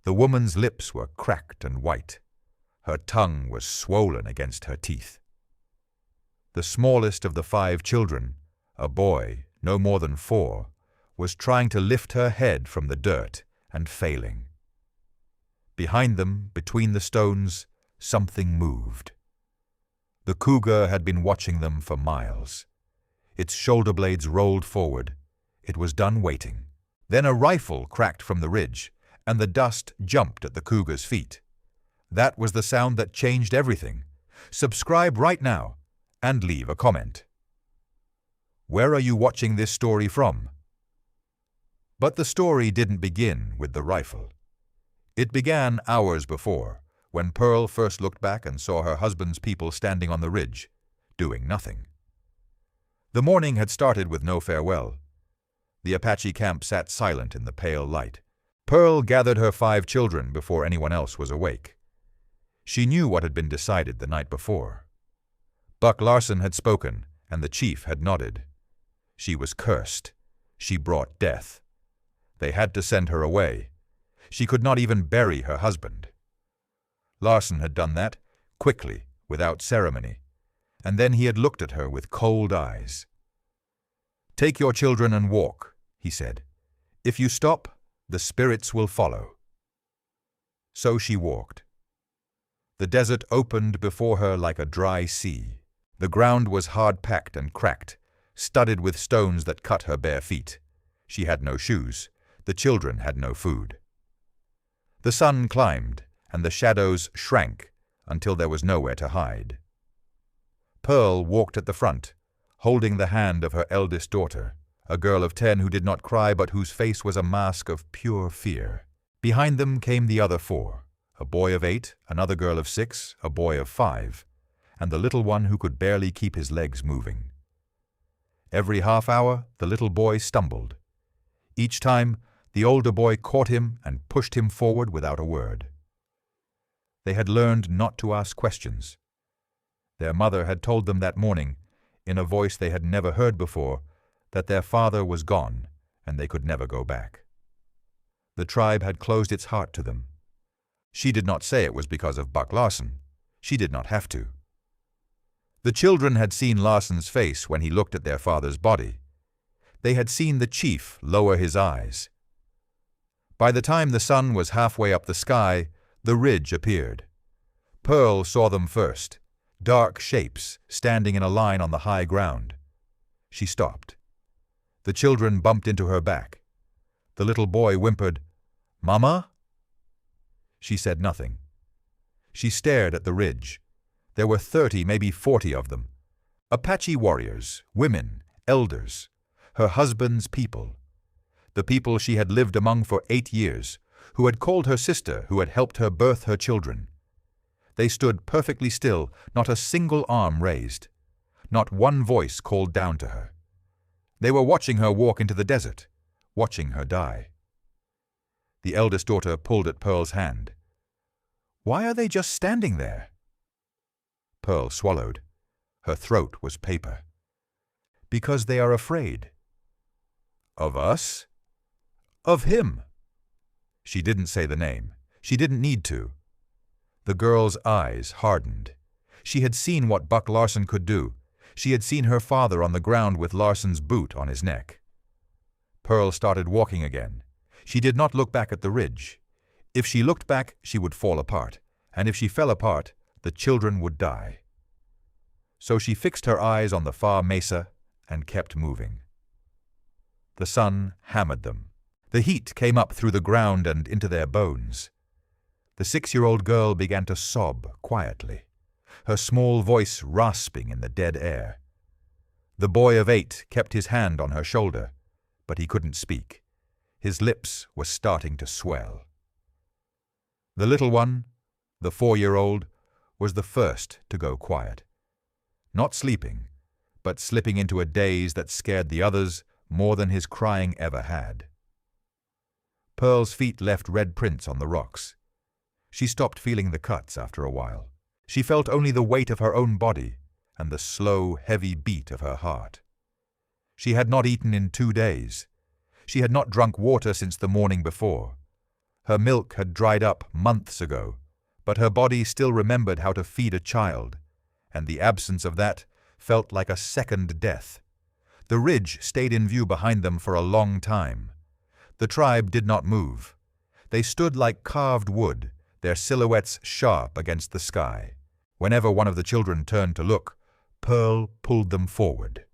The woman's lips were cracked and white. Her tongue was swollen against her teeth. The smallest of the 5 children, a boy no more than 4, was trying to lift her head from the dirt and failing. Behind them, between the stones, something moved. The cougar had been watching them for miles. Its shoulder blades rolled forward. It was done waiting. Then a rifle cracked from the ridge, and the dust jumped at the cougar's feet. That was the sound that changed everything. Subscribe right now and leave a comment. Where are you watching this story from? But the story didn't begin with the rifle. It began hours before, when Pearl first looked back and saw her husband's people standing on the ridge, doing nothing. The morning had started with no farewell. The Apache camp sat silent in the pale light. Pearl gathered her 5 children before anyone else was awake. She knew what had been decided the night before. Buck Larson had spoken, and the chief had nodded. She was cursed. She brought death. They had to send her away. She could not even bury her husband. Larson had done that, quickly, without ceremony, and then he had looked at her with cold eyes. "Take your children and walk," he said. "If you stop, the spirits will follow." So she walked. The desert opened before her like a dry sea. The ground was hard-packed and cracked, studded with stones that cut her bare feet. She had no shoes. The children had no food. The sun climbed, and the shadows shrank until there was nowhere to hide. Pearl walked at the front, holding the hand of her eldest daughter, a girl of 10 who did not cry but whose face was a mask of pure fear. Behind them came the other 4, a boy of 8, another girl of 6, a boy of 5, and the little one who could barely keep his legs moving. Every half hour, the little boy stumbled. Each time, the older boy caught him and pushed him forward without a word. They had learned not to ask questions. Their mother had told them that morning, in a voice they had never heard before, that their father was gone and they could never go back. The tribe had closed its heart to them. She did not say it was because of Buck Larson. She did not have to. The children had seen Larson's face when he looked at their father's body. They had seen the chief lower his eyes. By the time the sun was halfway up the sky, the ridge appeared. Pearl saw them first, dark shapes standing in a line on the high ground. She stopped. The children bumped into her back. The little boy whimpered, "Mama?" She said nothing. She stared at the ridge. There were 30, maybe 40 of them. Apache warriors, women, elders, her husband's people. The people she had lived among for 8 years, who had called her sister, who had helped her birth her children. They stood perfectly still, not a single arm raised. Not one voice called down to her. They were watching her walk into the desert, watching her die. The eldest daughter pulled at Pearl's hand. "Why are they just standing there?" Pearl swallowed. Her throat was paper. "Because they are afraid." "Of us?" "Of him." She didn't say the name. She didn't need to. The girl's eyes hardened. She had seen what Buck Larson could do. She had seen her father on the ground with Larson's boot on his neck. Pearl started walking again. She did not look back at the ridge. If she looked back, she would fall apart, and if she fell apart, the children would die. So she fixed her eyes on the far mesa and kept moving. The sun hammered them. The heat came up through the ground and into their bones. The 6-year-old girl began to sob quietly, her small voice rasping in the dead air. The boy of 8 kept his hand on her shoulder, but he couldn't speak. His lips were starting to swell. The little one, the 4-year-old, was the first to go quiet. Not sleeping, but slipping into a daze that scared the others more than his crying ever had. Pearl's feet left red prints on the rocks. She stopped feeling the cuts after a while. She felt only the weight of her own body and the slow, heavy beat of her heart. She had not eaten in 2 days. She had not drunk water since the morning before. Her milk had dried up months ago, but her body still remembered how to feed a child, and the absence of that felt like a second death. The ridge stayed in view behind them for a long time. The tribe did not move. They stood like carved wood, their silhouettes sharp against the sky. Whenever one of the children turned to look, Pearl pulled them forward.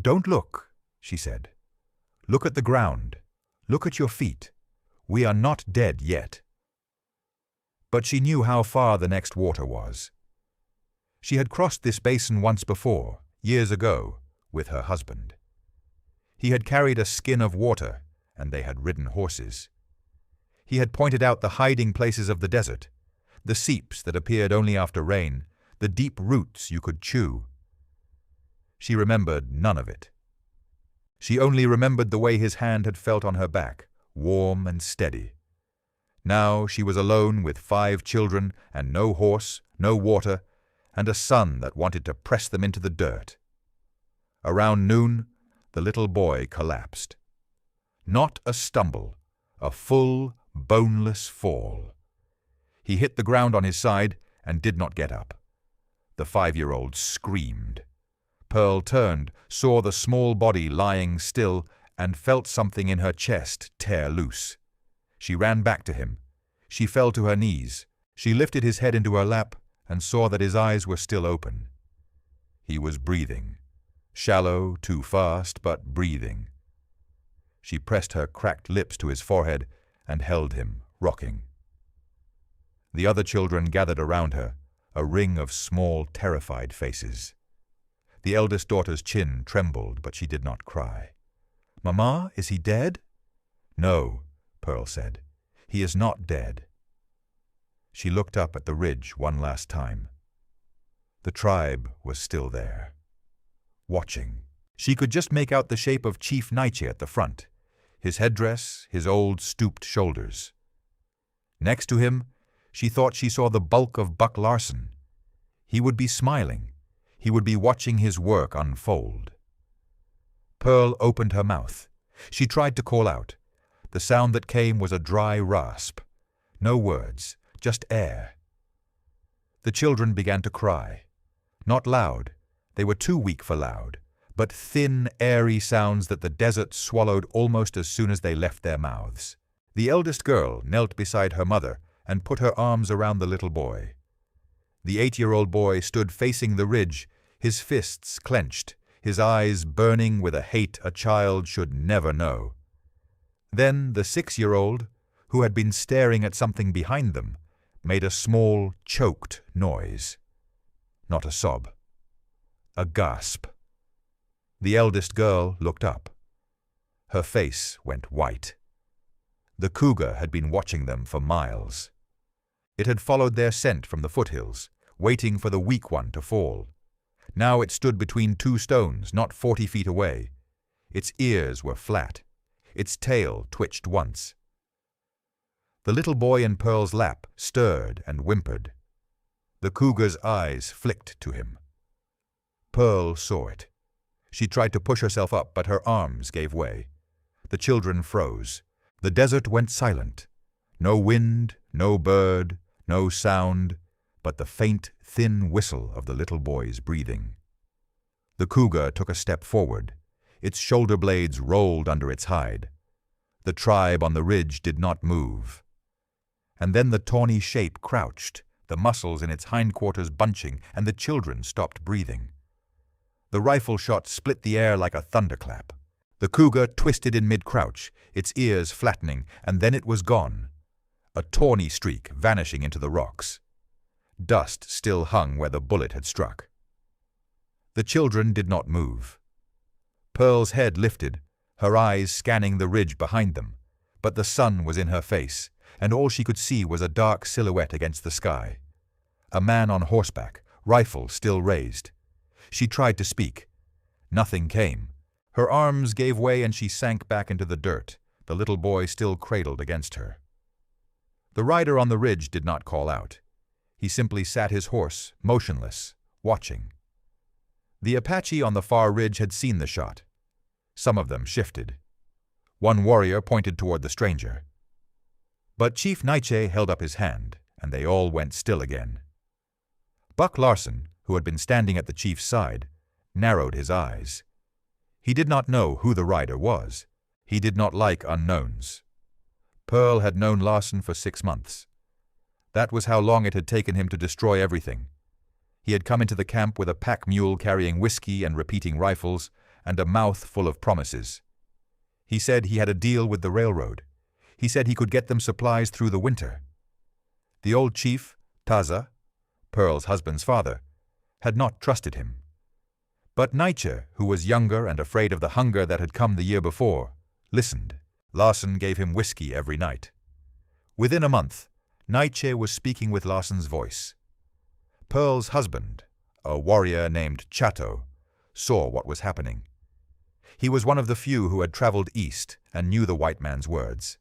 "Don't look," she said. "Look at the ground. Look at your feet. We are not dead yet." But she knew how far the next water was. She had crossed this basin once before, years ago, with her husband. He had carried a skin of water, and they had ridden horses. He had pointed out the hiding places of the desert, the seeps that appeared only after rain, the deep roots you could chew. She remembered none of it. She only remembered the way his hand had felt on her back, warm and steady. Now she was alone with 5 children and no horse, no water, and a son that wanted to press them into the dirt. Around noon, the little boy collapsed. Not a stumble, a full, boneless fall. He hit the ground on his side and did not get up. The 5-year-old screamed. Pearl turned, saw the small body lying still, and felt something in her chest tear loose. She ran back to him. She fell to her knees. She lifted his head into her lap and saw that his eyes were still open. He was breathing. Shallow, too fast, but breathing. She pressed her cracked lips to his forehead and held him, rocking. The other children gathered around her, a ring of small, terrified faces. The eldest daughter's chin trembled, but she did not cry. "Mama, is he dead?" "No," Pearl said. "He is not dead." She looked up at the ridge one last time. The tribe was still there, watching. She could just make out the shape of Chief Naiche at the front, his headdress, his old stooped shoulders. Next to him, she thought she saw the bulk of Buck Larson. He would be smiling. He would be watching his work unfold. Pearl opened her mouth. She tried to call out. The sound that came was a dry rasp. No words, just air. The children began to cry. Not loud. They were too weak for loud, but thin, airy sounds that the desert swallowed almost as soon as they left their mouths. The eldest girl knelt beside her mother and put her arms around the little boy. The 8-year-old boy stood facing the ridge, his fists clenched, his eyes burning with a hate a child should never know. Then the 6-year-old, who had been staring at something behind them, made a small, choked noise. Not a sob. A gasp. The eldest girl looked up. Her face went white. The cougar had been watching them for miles. It had followed their scent from the foothills, waiting for the weak one to fall. Now it stood between 2 stones, not 40 feet away. Its ears were flat. Its tail twitched once. The little boy in Pearl's lap stirred and whimpered. The cougar's eyes flicked to him. Pearl saw it. She tried to push herself up, but her arms gave way. The children froze. The desert went silent. No wind, no bird, no sound, but the faint, thin whistle of the little boy's breathing. The cougar took a step forward. Its shoulder blades rolled under its hide. The tribe on the ridge did not move. And then the tawny shape crouched, the muscles in its hindquarters bunching, and the children stopped breathing. The rifle shot split the air like a thunderclap. The cougar twisted in mid-crouch, its ears flattening, and then it was gone. A tawny streak vanishing into the rocks. Dust still hung where the bullet had struck. The children did not move. Pearl's head lifted, her eyes scanning the ridge behind them, but the sun was in her face, and all she could see was a dark silhouette against the sky. A man on horseback, rifle still raised. She tried to speak. Nothing came. Her arms gave way and she sank back into the dirt, the little boy still cradled against her. The rider on the ridge did not call out. He simply sat his horse, motionless, watching. The Apache on the far ridge had seen the shot. Some of them shifted. One warrior pointed toward the stranger. But Chief Nietzsche held up his hand, and they all went still again. Buck Larson, who had been standing at the chief's side, narrowed his eyes. He did not know who the rider was. He did not like unknowns. Pearl had known Larson for 6 months. That was how long it had taken him to destroy everything. He had come into the camp with a pack mule carrying whiskey and repeating rifles, and a mouth full of promises. He said he had a deal with the railroad. He said he could get them supplies through the winter. The old chief, Taza, Pearl's husband's father, had not trusted him. But Nietzsche, who was younger and afraid of the hunger that had come the year before, listened. Larson gave him whiskey every night. Within a month, Nietzsche was speaking with Larson's voice. Pearl's husband, a warrior named Chateau, saw what was happening. He was one of the few who had traveled east and knew the white man's words.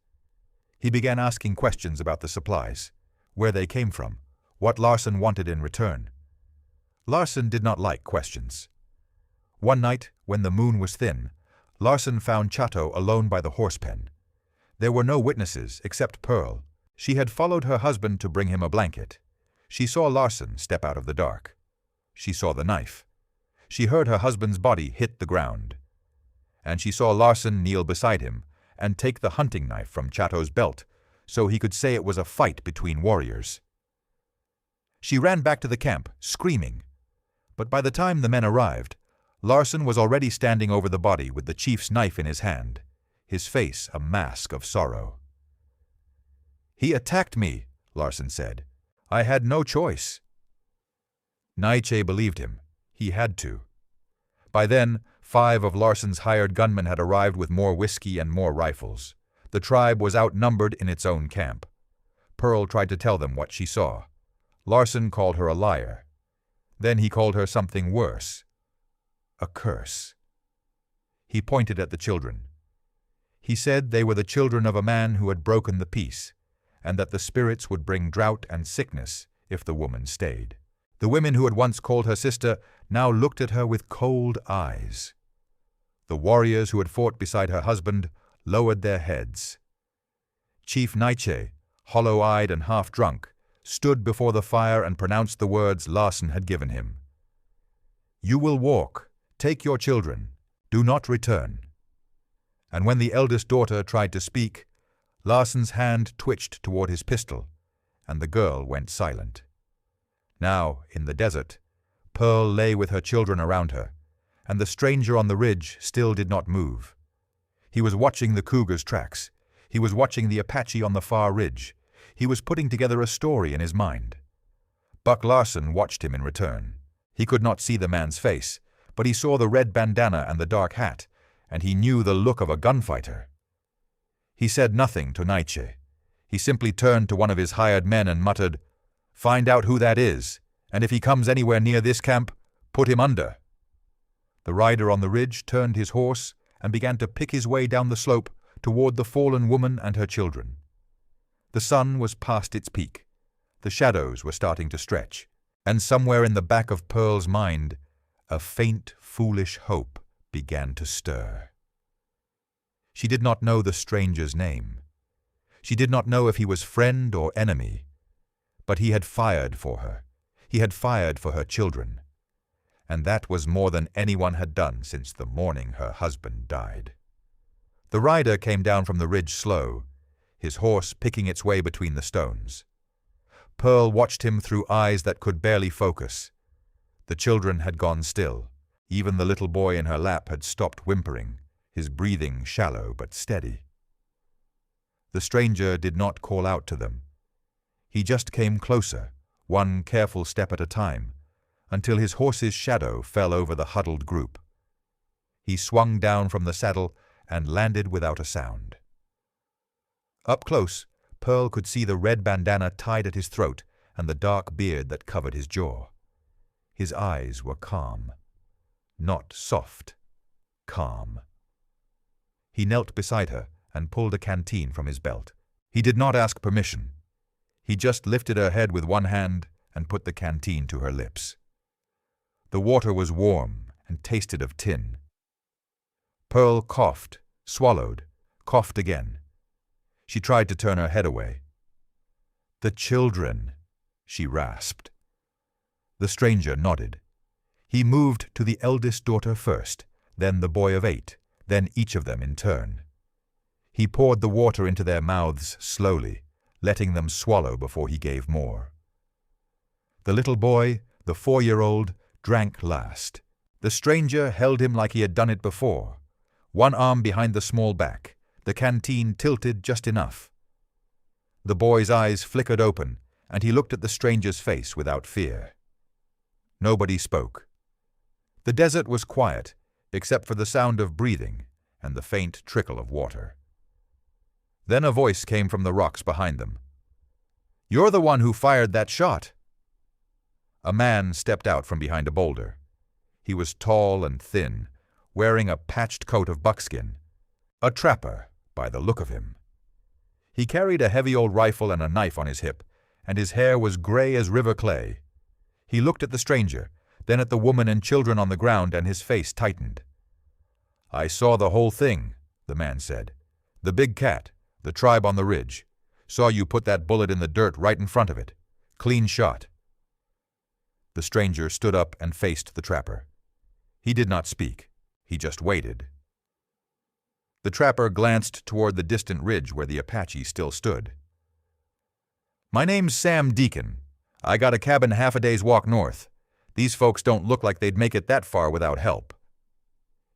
He began asking questions about the supplies, where they came from, what Larson wanted in return. Larson did not like questions. One night, when the moon was thin, Larson found Chateau alone by the horse pen. There were no witnesses except Pearl. She had followed her husband to bring him a blanket. She saw Larson step out of the dark. She saw the knife. She heard her husband's body hit the ground. And she saw Larson kneel beside him and take the hunting knife from Chateau's belt so he could say it was a fight between warriors. She ran back to the camp, screaming. But by the time the men arrived, Larson was already standing over the body with the chief's knife in his hand, his face a mask of sorrow. "He attacked me," Larson said. "I had no choice." Nietzsche believed him. He had to. By then, 5 of Larson's hired gunmen had arrived with more whiskey and more rifles. The tribe was outnumbered in its own camp. Pearl tried to tell them what she saw. Larson called her a liar. Then he called her something worse. A curse. He pointed at the children. He said they were the children of a man who had broken the peace, and that the spirits would bring drought and sickness if the woman stayed. The women who had once called her sister now looked at her with cold eyes. The warriors who had fought beside her husband lowered their heads. Chief Nietzsche, hollow-eyed and half-drunk, stood before the fire and pronounced the words Larson had given him. "You will walk. Take your children. Do not return." And when the eldest daughter tried to speak, Larson's hand twitched toward his pistol, and the girl went silent. Now, in the desert, Pearl lay with her children around her, and the stranger on the ridge still did not move. He was watching the cougar's tracks. He was watching the Apache on the far ridge. He was putting together a story in his mind. Buck Larson watched him in return. He could not see the man's face, but he saw the red bandana and the dark hat, and he knew the look of a gunfighter. He said nothing to Nietzsche. He simply turned to one of his hired men and muttered, "Find out who that is, and if he comes anywhere near this camp, put him under." The rider on the ridge turned his horse and began to pick his way down the slope toward the fallen woman and her children. The sun was past its peak. The shadows were starting to stretch, and somewhere in the back of Pearl's mind, a faint, foolish hope began to stir. She did not know the stranger's name. She did not know if he was friend or enemy, but he had fired for her. He had fired for her children, and that was more than anyone had done since the morning her husband died. The rider came down from the ridge slow, his horse picking its way between the stones. Pearl watched him through eyes that could barely focus. The children had gone still. Even the little boy in her lap had stopped whimpering, his breathing shallow but steady. The stranger did not call out to them. He just came closer, one careful step at a time, until his horse's shadow fell over the huddled group. He swung down from the saddle and landed without a sound. Up close, Pearl could see the red bandana tied at his throat and the dark beard that covered his jaw. His eyes were calm. Not soft. Calm. He knelt beside her and pulled a canteen from his belt. He did not ask permission. He just lifted her head with one hand and put the canteen to her lips. The water was warm and tasted of tin. Pearl coughed, swallowed, coughed again. She tried to turn her head away. "The children," she rasped. The stranger nodded. He moved to the eldest daughter first, then the boy of 8, then each of them in turn. He poured the water into their mouths slowly, letting them swallow before he gave more. The little boy, the 4-year-old, drank last. The stranger held him like he had done it before, one arm behind the small back, the canteen tilted just enough. The boy's eyes flickered open, and he looked at the stranger's face without fear. Nobody spoke. The desert was quiet, except for the sound of breathing and the faint trickle of water. Then a voice came from the rocks behind them. "You're the one who fired that shot." A man stepped out from behind a boulder. He was tall and thin, wearing a patched coat of buckskin. A trapper, by the look of him. He carried a heavy old rifle and a knife on his hip, and his hair was gray as river clay. He looked at the stranger, then at the woman and children on the ground, and his face tightened. "I saw the whole thing," the man said. "The big cat, the tribe on the ridge. Saw you put that bullet in the dirt right in front of it. Clean shot." The stranger stood up and faced the trapper. He did not speak. He just waited. The trapper glanced toward the distant ridge where the Apache still stood. "My name's Sam Deacon. I got a cabin half a day's walk north. These folks don't look like they'd make it that far without help."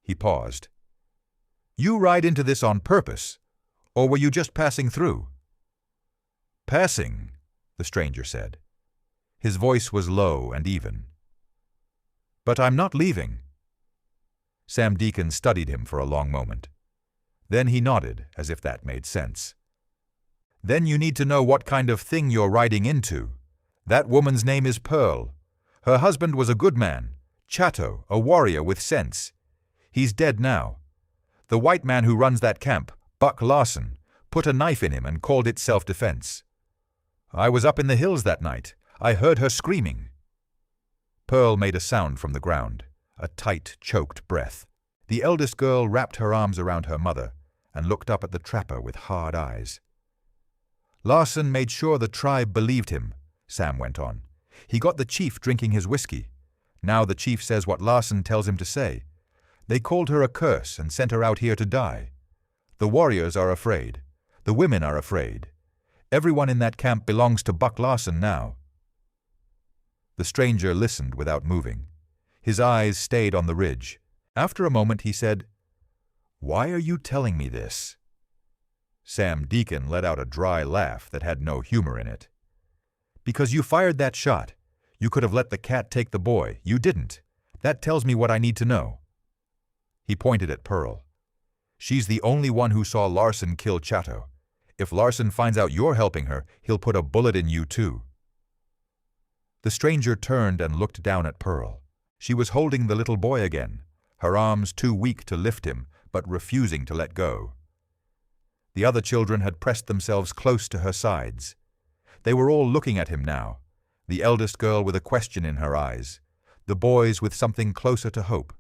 He paused. "You ride into this on purpose, or were you just passing through?" "Passing," the stranger said. His voice was low and even. "But I'm not leaving." Sam Deacon studied him for a long moment. Then he nodded, as if that made sense. "Then you need to know what kind of thing you're riding into. That woman's name is Pearl. Her husband was a good man, Chato, a warrior with sense. He's dead now. The white man who runs that camp, Buck Larson, put a knife in him and called it self-defense. I was up in the hills that night. I heard her screaming." Pearl made a sound from the ground, a tight, choked breath. The eldest girl wrapped her arms around her mother and looked up at the trapper with hard eyes. "Larson made sure the tribe believed him," Sam went on. "He got the chief drinking his whiskey. Now the chief says what Larson tells him to say. They called her a curse and sent her out here to die. The warriors are afraid. The women are afraid. Everyone in that camp belongs to Buck Larson now." The stranger listened without moving. His eyes stayed on the ridge. After a moment he said, "Why are you telling me this?" Sam Deacon let out a dry laugh that had no humor in it. "Because you fired that shot. You could have let the cat take the boy. You didn't. That tells me what I need to know." He pointed at Pearl. "She's the only one who saw Larson kill Chato. If Larson finds out you're helping her, he'll put a bullet in you too." The stranger turned and looked down at Pearl. She was holding the little boy again, her arms too weak to lift him, but refusing to let go. The other children had pressed themselves close to her sides. They were all looking at him now, the eldest girl with a question in her eyes, the boys with something closer to hope.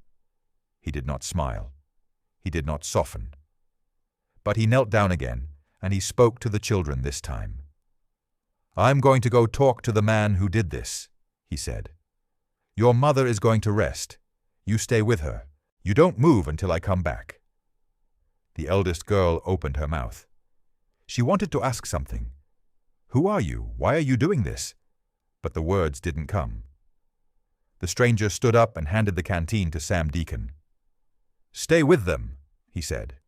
He did not smile. He did not soften. But he knelt down again, and he spoke to the children this time. "I'm going to go talk to the man who did this," he said. "Your mother is going to rest. You stay with her. You don't move until I come back." The eldest girl opened her mouth. She wanted to ask something. "Who are you? Why are you doing this?" But the words didn't come. The stranger stood up and handed the canteen to Sam Deacon. "Stay with them," he said.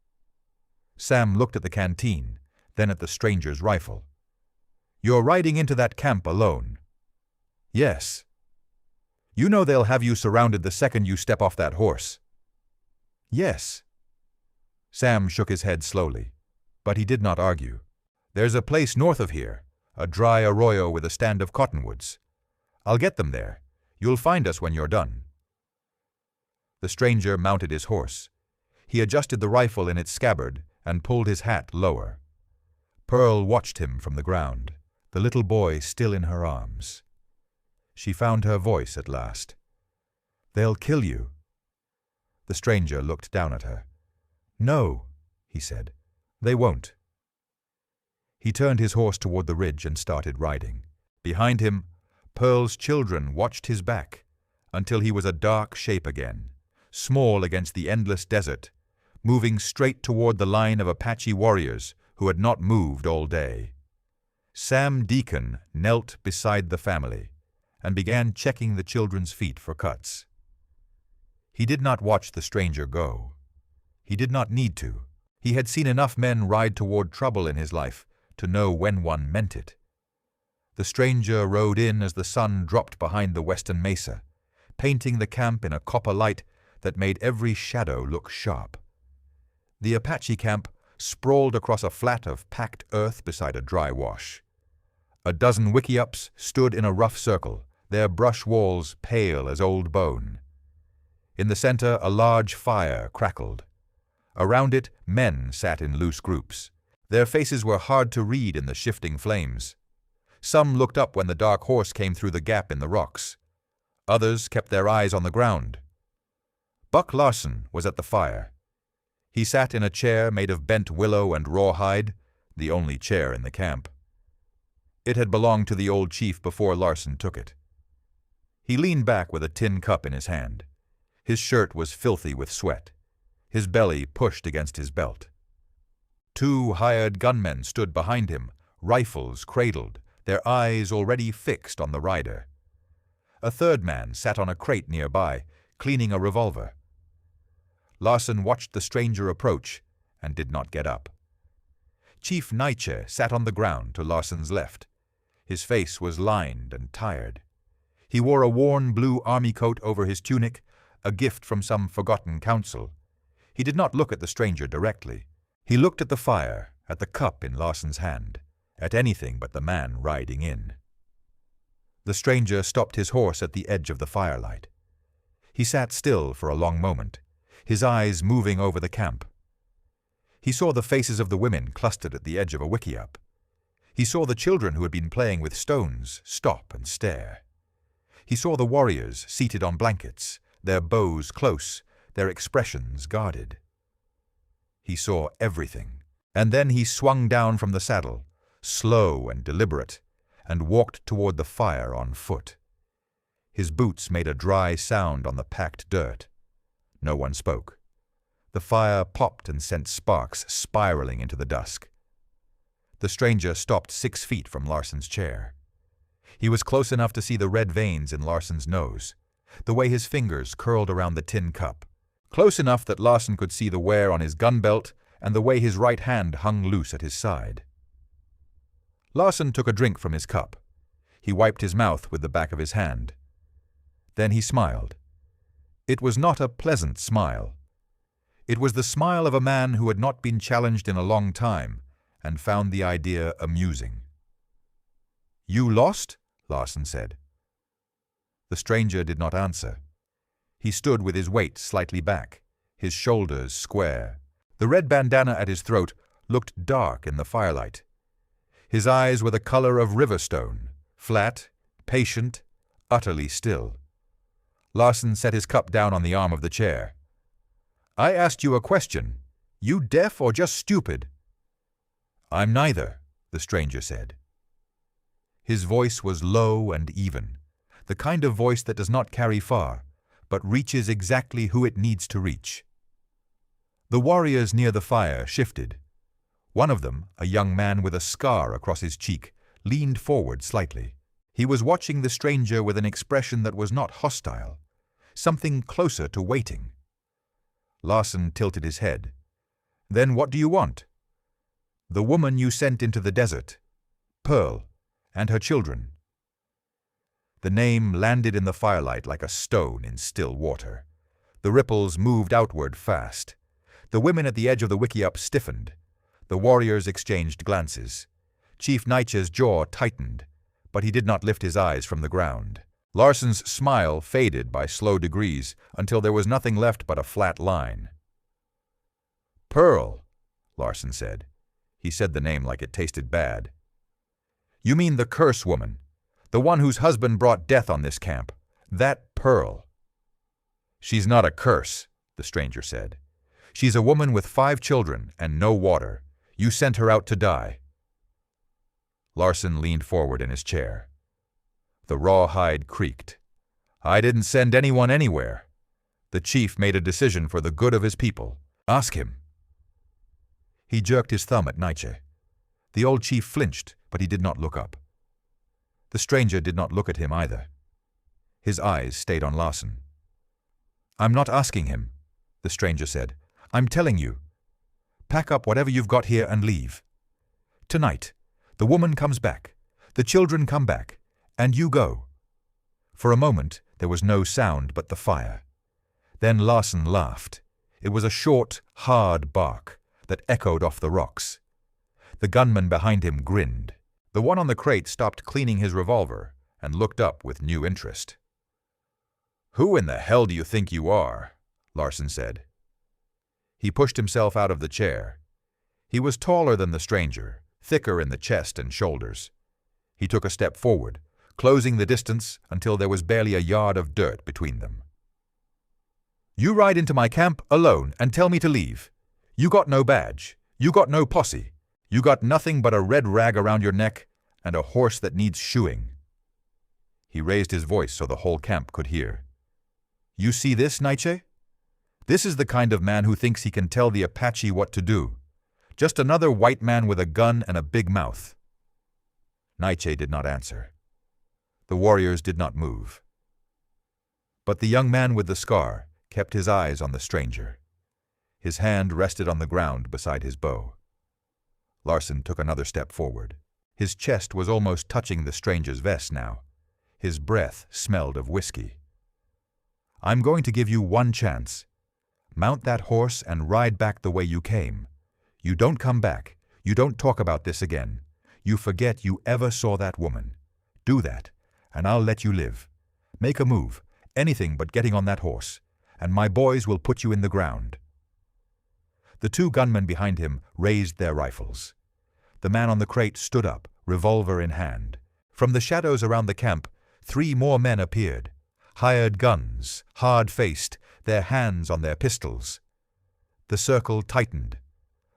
Sam looked at the canteen, then at the stranger's rifle. "You're riding into that camp alone." "Yes." "You know they'll have you surrounded the second you step off that horse." "Yes." Sam shook his head slowly, but he did not argue. "There's a place north of here, a dry arroyo with a stand of cottonwoods. I'll get them there. You'll find us when you're done." The stranger mounted his horse. He adjusted the rifle in its scabbard and pulled his hat lower. Pearl watched him from the ground, the little boy still in her arms. She found her voice at last. "They'll kill you." The stranger looked down at her. "No," he said, "they won't." He turned his horse toward the ridge and started riding. Behind him, Pearl's children watched his back until he was a dark shape again, small against the endless desert, moving straight toward the line of Apache warriors who had not moved all day. Sam Deacon knelt beside the family and began checking the children's feet for cuts. He did not watch the stranger go. He did not need to. He had seen enough men ride toward trouble in his life to know when one meant it. The stranger rode in as the sun dropped behind the western mesa, painting the camp in a copper light that made every shadow look sharp. The Apache camp sprawled across a flat of packed earth beside a dry wash. A dozen wickiups stood in a rough circle, their brush walls pale as old bone. In the center, a large fire crackled. Around it, men sat in loose groups. Their faces were hard to read in the shifting flames. Some looked up when the dark horse came through the gap in the rocks. Others kept their eyes on the ground. Buck Larson was at the fire. He sat in a chair made of bent willow and rawhide, the only chair in the camp. It had belonged to the old chief before Larson took it. He leaned back with a tin cup in his hand. His shirt was filthy with sweat. His belly pushed against his belt. 2 hired gunmen stood behind him, rifles cradled, their eyes already fixed on the rider. A third man sat on a crate nearby, cleaning a revolver. Larson watched the stranger approach and did not get up. Chief Nietzsche sat on the ground to Larson's left. His face was lined and tired. He wore a worn blue army coat over his tunic, a gift from some forgotten council. He did not look at the stranger directly. He looked at the fire, at the cup in Larson's hand, at anything but the man riding in. The stranger stopped his horse at the edge of the firelight. He sat still for a long moment, his eyes moving over the camp. He saw the faces of the women clustered at the edge of a wickiup. He saw the children who had been playing with stones stop and stare. He saw the warriors seated on blankets, their bows close, their expressions guarded. He saw everything, and then he swung down from the saddle, slow and deliberate, and walked toward the fire on foot. His boots made a dry sound on the packed dirt. No one spoke. The fire popped and sent sparks spiraling into the dusk. The stranger stopped 6 feet from Larson's chair. He was close enough to see the red veins in Larson's nose, the way his fingers curled around the tin cup, close enough that Larson could see the wear on his gun belt and the way his right hand hung loose at his side. Larson took a drink from his cup. He wiped his mouth with the back of his hand. Then he smiled. It was not a pleasant smile. It was the smile of a man who had not been challenged in a long time and found the idea amusing. "You lost?" Larson said. The stranger did not answer. He stood with his weight slightly back, his shoulders square. The red bandana at his throat looked dark in the firelight. His eyes were the color of river stone, flat, patient, utterly still. Larson set his cup down on the arm of the chair. "I asked you a question. You deaf or just stupid?" "I'm neither," the stranger said. His voice was low and even, the kind of voice that does not carry far, but reaches exactly who it needs to reach. The warriors near the fire shifted. One of them, a young man with a scar across his cheek, leaned forward slightly. He was watching the stranger with an expression that was not hostile, something closer to waiting. Larson tilted his head. "Then what do you want?" "The woman you sent into the desert, Pearl, and her children." The name landed in the firelight like a stone in still water. The ripples moved outward fast. The women at the edge of the wickiup stiffened. The warriors exchanged glances. Chief Nietzsche's jaw tightened, but he did not lift his eyes from the ground. Larson's smile faded by slow degrees until there was nothing left but a flat line. "Pearl," Larson said. He said the name like it tasted bad. "You mean the curse woman, the one whose husband brought death on this camp, that Pearl." "She's not a curse," the stranger said. "She's a woman with 5 children and no water. You sent her out to die." Larson leaned forward in his chair. The raw hide creaked. "I didn't send anyone anywhere. The chief made a decision for the good of his people. Ask him." He jerked his thumb at Nietzsche. The old chief flinched, but he did not look up. The stranger did not look at him either. His eyes stayed on Larson. "I'm not asking him," the stranger said. "I'm telling you. Pack up whatever you've got here and leave. Tonight, the woman comes back, the children come back, and you go." For a moment, there was no sound but the fire. Then Larson laughed. It was a short, hard bark that echoed off the rocks. The gunman behind him grinned. The one on the crate stopped cleaning his revolver and looked up with new interest. "Who in the hell do you think you are?" Larson said. He pushed himself out of the chair. He was taller than the stranger, thicker in the chest and shoulders. He took a step forward, closing the distance until there was barely a yard of dirt between them. "You ride into my camp alone and tell me to leave. You got no badge. You got no posse. You got nothing but a red rag around your neck and a horse that needs shoeing." He raised his voice so the whole camp could hear. "You see this, Nietzsche? This is the kind of man who thinks he can tell the Apache what to do. Just another white man with a gun and a big mouth." Nietzsche did not answer. The warriors did not move. But the young man with the scar kept his eyes on the stranger. His hand rested on the ground beside his bow. Larson took another step forward. His chest was almost touching the stranger's vest now. His breath smelled of whiskey. "I'm going to give you one chance. Mount that horse and ride back the way you came. You don't come back. You don't talk about this again. You forget you ever saw that woman. Do that, and I'll let you live. Make a move, anything but getting on that horse, and my boys will put you in the ground." The two gunmen behind him raised their rifles. The man on the crate stood up, revolver in hand. From the shadows around the camp, 3 more men appeared. Hired guns, hard-faced, their hands on their pistols. The circle tightened.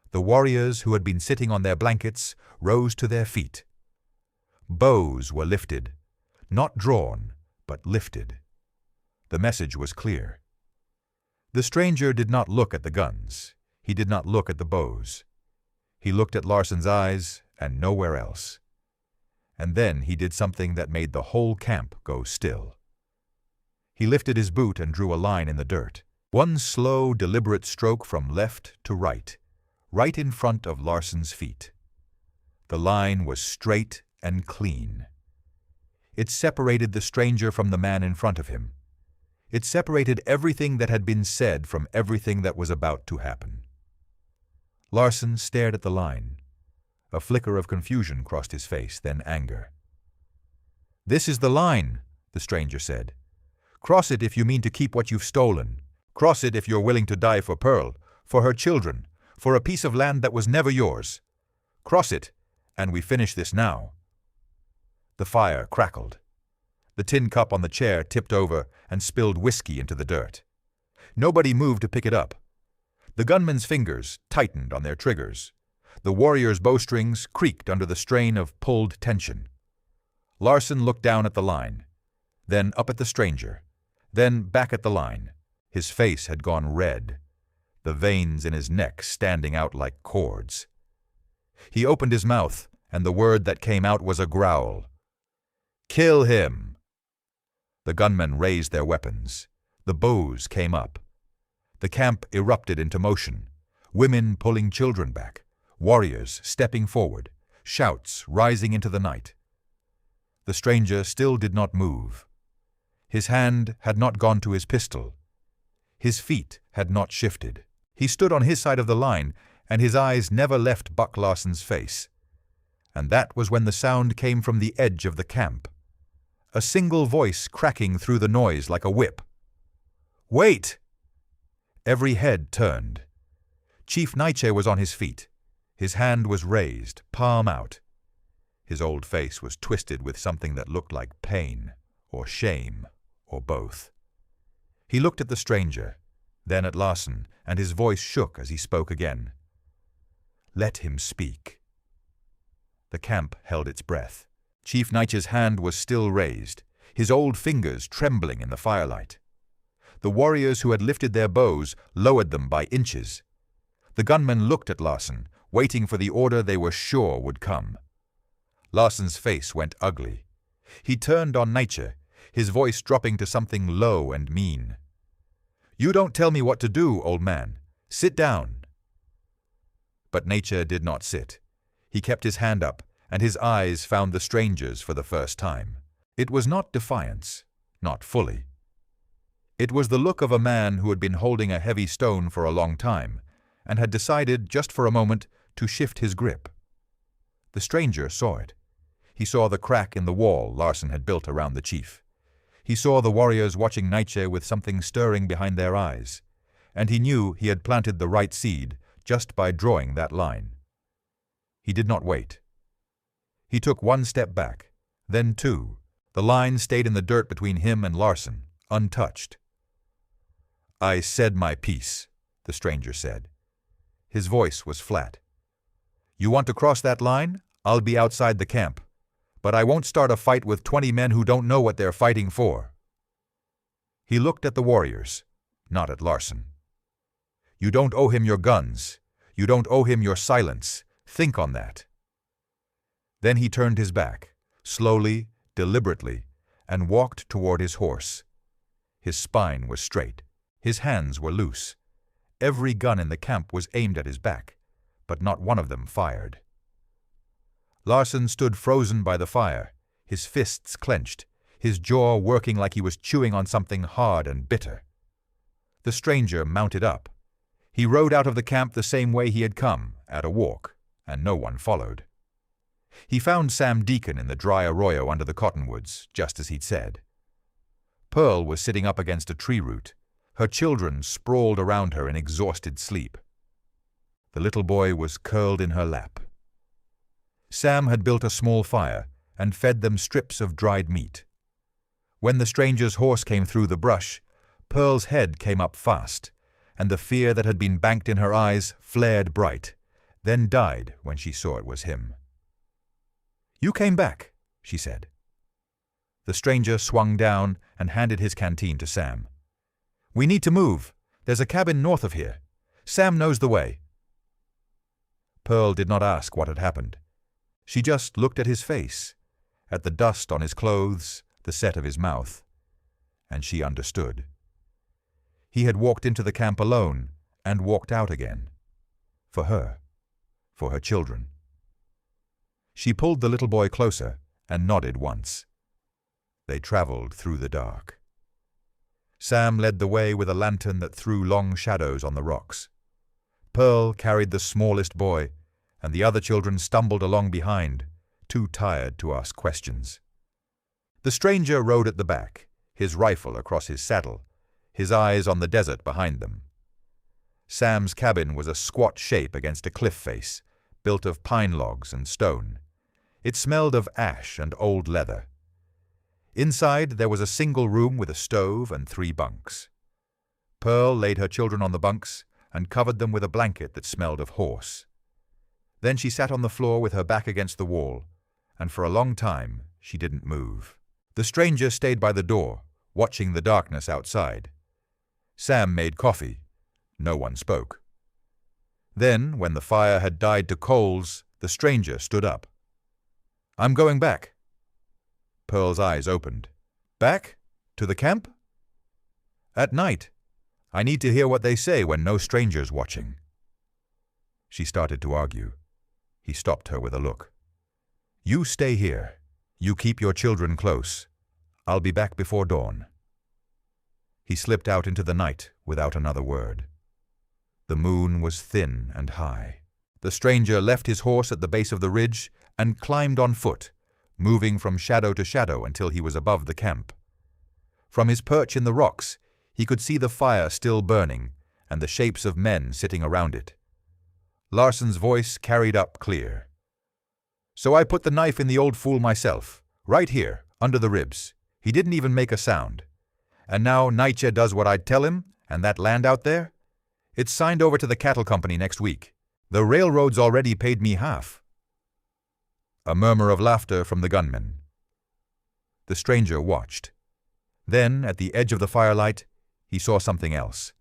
The warriors who had been sitting on their blankets rose to their feet. Bows were lifted, not drawn, but lifted. The message was clear. The stranger did not look at the guns. He did not look at the bows. He looked at Larson's eyes and nowhere else. And then he did something that made the whole camp go still. He lifted his boot and drew a line in the dirt. One slow, deliberate stroke from left to right in front of Larson's feet. The line was straight and clean. It separated the stranger from the man in front of him. It separated everything that had been said from everything that was about to happen. Larson stared at the line. A flicker of confusion crossed his face, then anger. "This is the line," the stranger said. "Cross it if you mean to keep what you've stolen. Cross it if you're willing to die for Pearl, for her children, for a piece of land that was never yours. Cross it, and we finish this now." The fire crackled. The tin cup on the chair tipped over and spilled whiskey into the dirt. Nobody moved to pick it up. The gunmen's fingers tightened on their triggers. The warriors' bowstrings creaked under the strain of pulled tension. Larson looked down at the line, then up at the stranger, then back at the line. His face had gone red, the veins in his neck standing out like cords. He opened his mouth, and the word that came out was a growl. "Kill him!" The gunmen raised their weapons. The bows came up. The camp erupted into motion, women pulling children back, warriors stepping forward, shouts rising into the night. The stranger still did not move. His hand had not gone to his pistol. His feet had not shifted. He stood on his side of the line, and his eyes never left Buck Larson's face. And that was when the sound came from the edge of the camp. A single voice cracking through the noise like a whip. "Wait!" Every head turned. Chief Nietzsche was on his feet. His hand was raised, palm out. His old face was twisted with something that looked like pain, or shame, or both. He looked at the stranger, then at Larson, and his voice shook as he spoke again. "Let him speak." The camp held its breath. Chief Naiche's hand was still raised, his old fingers trembling in the firelight. The warriors who had lifted their bows lowered them by inches. The gunmen looked at Larson, waiting for the order they were sure would come. Larson's face went ugly. He turned on Naiche, his voice dropping to something low and mean. "You don't tell me what to do, old man. Sit down." But Naiche did not sit. He kept his hand up, and his eyes found the strangers for the first time. It was not defiance, not fully. It was the look of a man who had been holding a heavy stone for a long time, and had decided, just for a moment, to shift his grip. The stranger saw it. He saw the crack in the wall Larson had built around the chief. He saw the warriors watching Naiche with something stirring behind their eyes, and he knew he had planted the right seed just by drawing that line. He did not wait. He took one step back, then two. The line stayed in the dirt between him and Larson, untouched. "I said my piece," the stranger said. His voice was flat. "You want to cross that line? I'll be outside the camp. But I won't start a fight with 20 men who don't know what they're fighting for." He looked at the warriors, not at Larson. "You don't owe him your guns. You don't owe him your silence. Think on that." Then he turned his back, slowly, deliberately, and walked toward his horse. His spine was straight. His hands were loose. Every gun in the camp was aimed at his back, but not one of them fired. Larson stood frozen by the fire, his fists clenched, his jaw working like he was chewing on something hard and bitter. The stranger mounted up. He rode out of the camp the same way he had come, at a walk, and no one followed. He found Sam Deacon in the dry arroyo under the cottonwoods, just as he'd said. Pearl was sitting up against a tree root, her children sprawled around her in exhausted sleep. The little boy was curled in her lap. Sam had built a small fire and fed them strips of dried meat. When the stranger's horse came through the brush, Pearl's head came up fast, and the fear that had been banked in her eyes flared bright, then died when she saw it was him. "You came back," she said. The stranger swung down and handed his canteen to Sam. "We need to move. There's a cabin north of here. Sam knows the way." Pearl did not ask what had happened. She just looked at his face, at the dust on his clothes, the set of his mouth, and she understood. He had walked into the camp alone and walked out again. For her children. She pulled the little boy closer and nodded once. They traveled through the dark. Sam led the way with a lantern that threw long shadows on the rocks. Pearl carried the smallest boy, and the other children stumbled along behind, too tired to ask questions. The stranger rode at the back, his rifle across his saddle, his eyes on the desert behind them. Sam's cabin was a squat shape against a cliff face, built of pine logs and stone. It smelled of ash and old leather. Inside there was a single room with a stove and 3 bunks. Pearl laid her children on the bunks and covered them with a blanket that smelled of horse. Then she sat on the floor with her back against the wall, and for a long time she didn't move. The stranger stayed by the door, watching the darkness outside. Sam made coffee. No one spoke. Then, when the fire had died to coals, the stranger stood up. "I'm going back." Pearl's eyes opened. "Back? To the camp?" "At night. I need to hear what they say when no stranger's watching." She started to argue. He stopped her with a look. "You stay here. You keep your children close. I'll be back before dawn." He slipped out into the night without another word. The moon was thin and high. The stranger left his horse at the base of the ridge and climbed on foot, moving from shadow to shadow until he was above the camp. From his perch in the rocks, he could see the fire still burning and the shapes of men sitting around it. Larson's voice carried up clear. "So I put the knife in the old fool myself, right here, under the ribs. He didn't even make a sound. And now Naiche does what I'd tell him, and that land out there? It's signed over to the cattle company next week. The railroad's already paid me half." A murmur of laughter from the gunmen. The stranger watched. Then, at the edge of the firelight, he saw something else.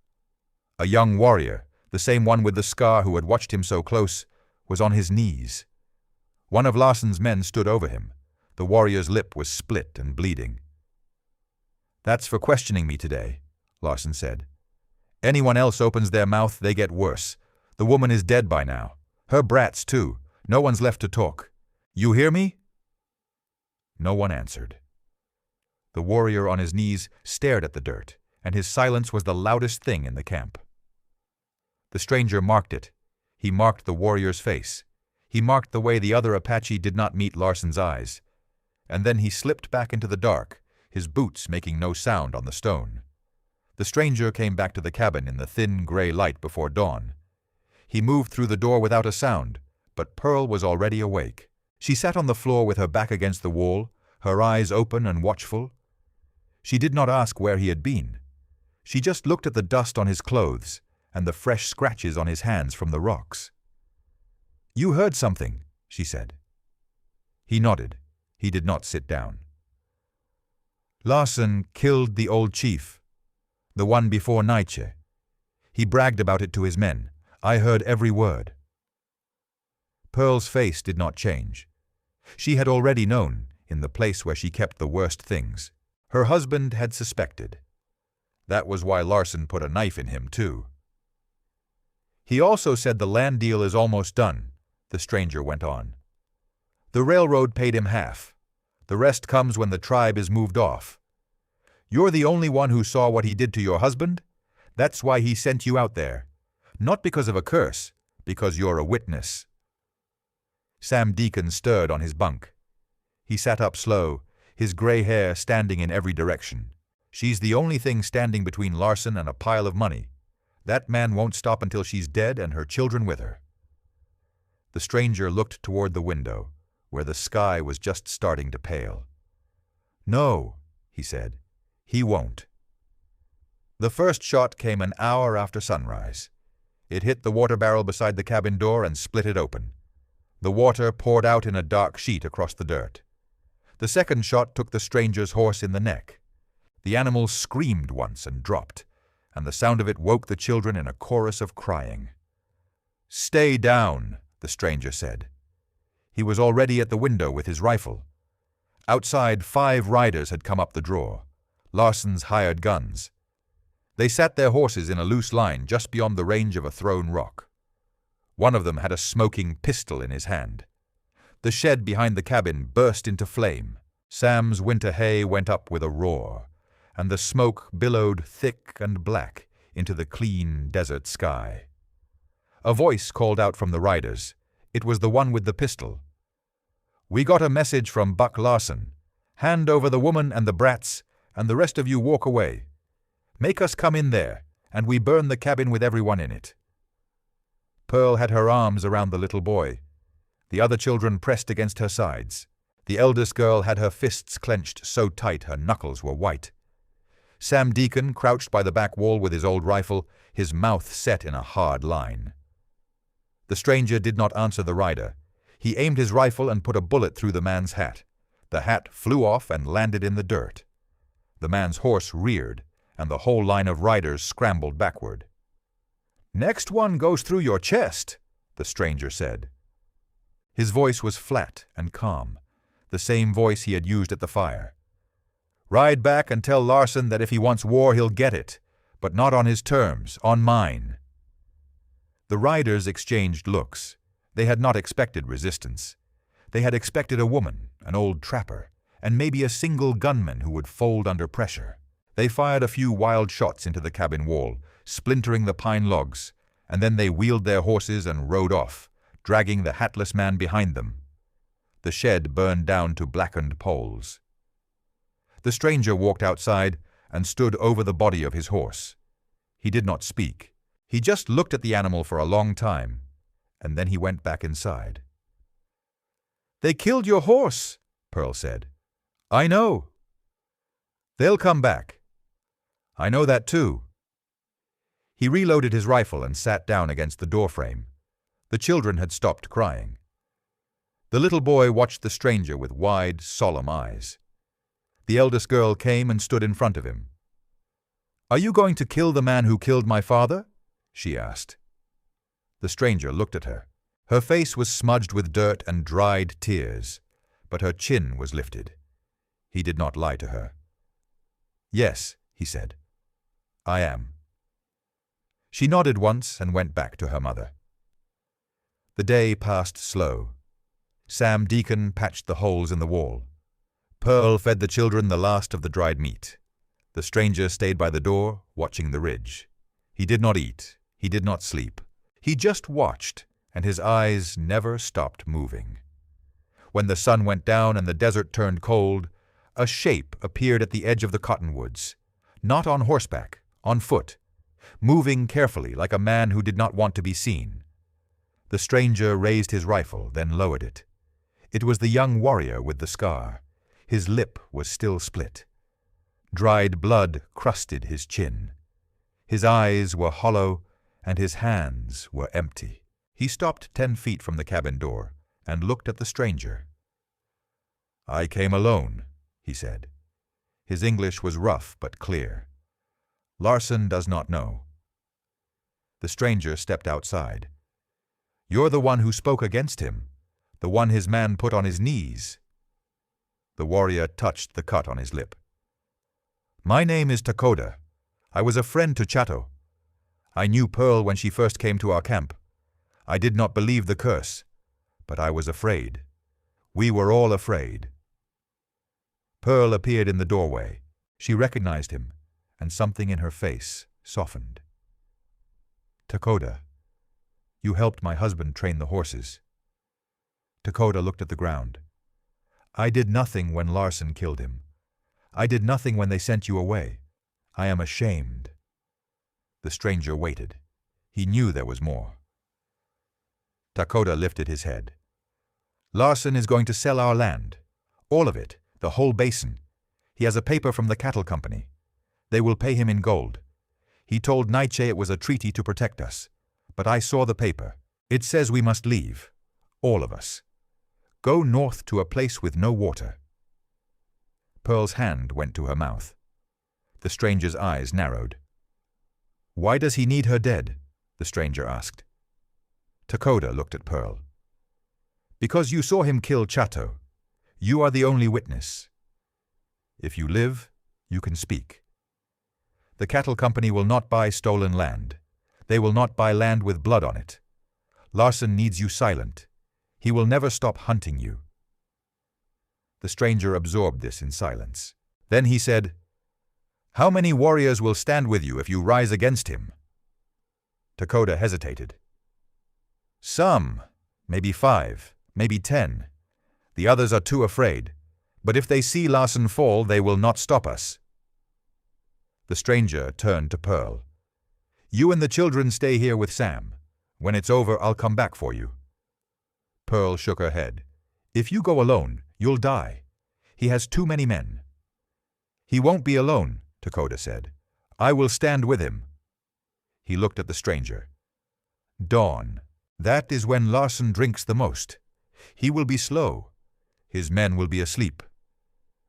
A young warrior, the same one with the scar who had watched him so close, was on his knees. One of Larson's men stood over him. The warrior's lip was split and bleeding. "That's for questioning me today," Larson said. "Anyone else opens their mouth, they get worse. The woman is dead by now. Her brats, too. No one's left to talk. You hear me?" No one answered. The warrior on his knees stared at the dirt, and his silence was the loudest thing in the camp. The stranger marked it. He marked the warrior's face. He marked the way the other Apache did not meet Larson's eyes. And then he slipped back into the dark, his boots making no sound on the stone. The stranger came back to the cabin in the thin gray light before dawn. He moved through the door without a sound, but Pearl was already awake. She sat on the floor with her back against the wall, her eyes open and watchful. She did not ask where he had been. She just looked at the dust on his clothes and the fresh scratches on his hands from the rocks. "You heard something," she said. He nodded. He did not sit down. "Larson killed the old chief, the one before Nietzsche. He bragged about it to his men. I heard every word." Pearl's face did not change. She had already known, in the place where she kept the worst things. Her husband had suspected. That was why Larson put a knife in him, too. "He also said the land deal is almost done," the stranger went on. "The railroad paid him half. The rest comes when the tribe is moved off. You're the only one who saw what he did to your husband. That's why he sent you out there. Not because of a curse, because you're a witness." Sam Deacon stirred on his bunk. He sat up slow, his gray hair standing in every direction. "She's the only thing standing between Larson and a pile of money. That man won't stop until she's dead and her children with her." The stranger looked toward the window, where the sky was just starting to pale. "No," he said, "he won't." The first shot came an hour after sunrise. It hit the water barrel beside the cabin door and split it open. The water poured out in a dark sheet across the dirt. The second shot took the stranger's horse in the neck. The animal screamed once and dropped, and the sound of it woke the children in a chorus of crying. "Stay down," the stranger said. He was already at the window with his rifle. Outside, 5 riders had come up the draw, Larson's hired guns. They sat their horses in a loose line just beyond the range of a thrown rock. One of them had a smoking pistol in his hand. The shed behind the cabin burst into flame. Sam's winter hay went up with a roar, and the smoke billowed thick and black into the clean desert sky. A voice called out from the riders. It was the one with the pistol. "We got a message from Buck Larson. Hand over the woman and the brats, and the rest of you walk away. Make us come in there, and we burn the cabin with everyone in it." Pearl had her arms around the little boy. The other children pressed against her sides. The eldest girl had her fists clenched so tight her knuckles were white. Sam Deacon crouched by the back wall with his old rifle, his mouth set in a hard line. The stranger did not answer the rider. He aimed his rifle and put a bullet through the man's hat. The hat flew off and landed in the dirt. The man's horse reared, and the whole line of riders scrambled backward. "Next one goes through your chest," the stranger said. His voice was flat and calm, the same voice he had used at the fire. "Ride back and tell Larson that if he wants war, he'll get it, but not on his terms, on mine." The riders exchanged looks. They had not expected resistance. They had expected a woman, an old trapper, and maybe a single gunman who would fold under pressure. They fired a few wild shots into the cabin wall, splintering the pine logs, and then they wheeled their horses and rode off, dragging the hatless man behind them. The shed burned down to blackened poles. The stranger walked outside and stood over the body of his horse. He did not speak. He just looked at the animal for a long time, and then he went back inside. "They killed your horse," Pearl said. "I know." "They'll come back." "I know that too." He reloaded his rifle and sat down against the doorframe. The children had stopped crying. The little boy watched the stranger with wide, solemn eyes. The eldest girl came and stood in front of him. "Are you going to kill the man who killed my father?" she asked. The stranger looked at her. Her face was smudged with dirt and dried tears, but her chin was lifted. He did not lie to her. "Yes," he said, "I am." She nodded once and went back to her mother. The day passed slow. Sam Deacon patched the holes in the wall. Pearl fed the children the last of the dried meat. The stranger stayed by the door, watching the ridge. He did not eat. He did not sleep. He just watched, and his eyes never stopped moving. When the sun went down and the desert turned cold, a shape appeared at the edge of the cottonwoods, not on horseback, on foot, moving carefully like a man who did not want to be seen. The stranger raised his rifle, then lowered it. It was the young warrior with the scar. His lip was still split. Dried blood crusted his chin. His eyes were hollow, and his hands were empty. He stopped 10 feet from the cabin door and looked at the stranger. "I came alone," he said. His English was rough but clear. "Larson does not know." The stranger stepped outside. "You're the one who spoke against him, the one his man put on his knees." The warrior touched the cut on his lip. "My name is Takoda. I was a friend to Chato. I knew Pearl when she first came to our camp. I did not believe the curse, but I was afraid. We were all afraid." Pearl appeared in the doorway. She recognized him, and something in her face softened. "Takoda, you helped my husband train the horses." Takoda looked at the ground. "I did nothing when Larson killed him. I did nothing when they sent you away. I am ashamed." The stranger waited. He knew there was more. Takoda lifted his head. "Larson is going to sell our land. All of it, the whole basin. He has a paper from the cattle company. They will pay him in gold. He told Nietzsche it was a treaty to protect us. But I saw the paper. It says we must leave. All of us. Go north to a place with no water." Pearl's hand went to her mouth. The stranger's eyes narrowed. "Why does he need her dead?" the stranger asked. Takoda looked at Pearl. "Because you saw him kill Chato. You are the only witness. If you live, you can speak. The cattle company will not buy stolen land. They will not buy land with blood on it. Larson needs you silent. He will never stop hunting you." The stranger absorbed this in silence. Then he said, "How many warriors will stand with you if you rise against him?" Takoda hesitated. "Some, maybe 5, maybe 10. The others are too afraid. But if they see Larson fall, they will not stop us." The stranger turned to Pearl. "You and the children stay here with Sam. When it's over, I'll come back for you." Pearl shook her head. "If you go alone, you'll die. He has too many men." "He won't be alone," Takoda said. "I will stand with him." He looked at the stranger. "Dawn. That is when Larson drinks the most. He will be slow. His men will be asleep.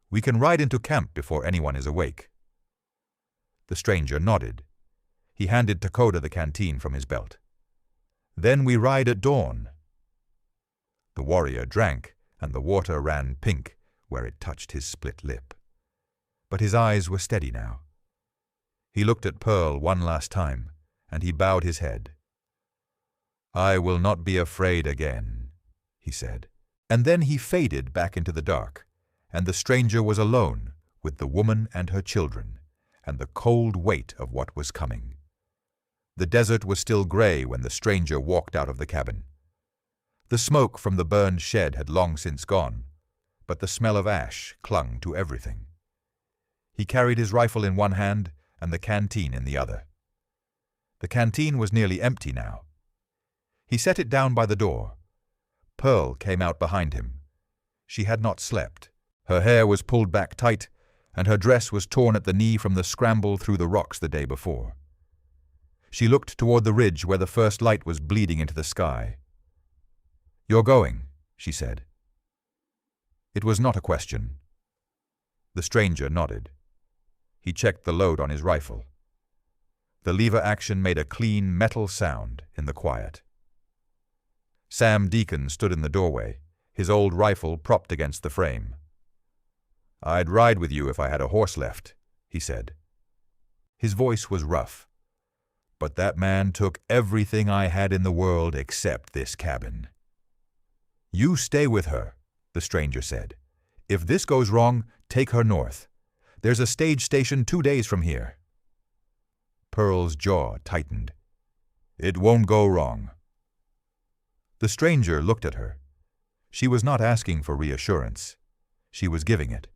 We can ride into camp before anyone is awake." The stranger nodded. He handed Takoda the canteen from his belt. "Then we ride at dawn." The warrior drank, and the water ran pink where it touched his split lip. But his eyes were steady now. He looked at Pearl one last time, and he bowed his head. "I will not be afraid again," he said. And then he faded back into the dark, and the stranger was alone with the woman and her children, and the cold weight of what was coming. The desert was still gray when the stranger walked out of the cabin. The smoke from the burned shed had long since gone, but the smell of ash clung to everything. He carried his rifle in one hand and the canteen in the other. The canteen was nearly empty now. He set it down by the door. Pearl came out behind him. She had not slept. Her hair was pulled back tight, and her dress was torn at the knee from the scramble through the rocks the day before. She looked toward the ridge where the first light was bleeding into the sky. "You're going," she said. It was not a question. The stranger nodded. He checked the load on his rifle. The lever action made a clean metal sound in the quiet. Sam Deacon stood in the doorway, his old rifle propped against the frame. "I'd ride with you if I had a horse left," he said. His voice was rough. "But that man took everything I had in the world except this cabin." "You stay with her," the stranger said. "If this goes wrong, take her north. There's a stage station 2 days from here." Pearl's jaw tightened. "It won't go wrong." The stranger looked at her. She was not asking for reassurance. She was giving it.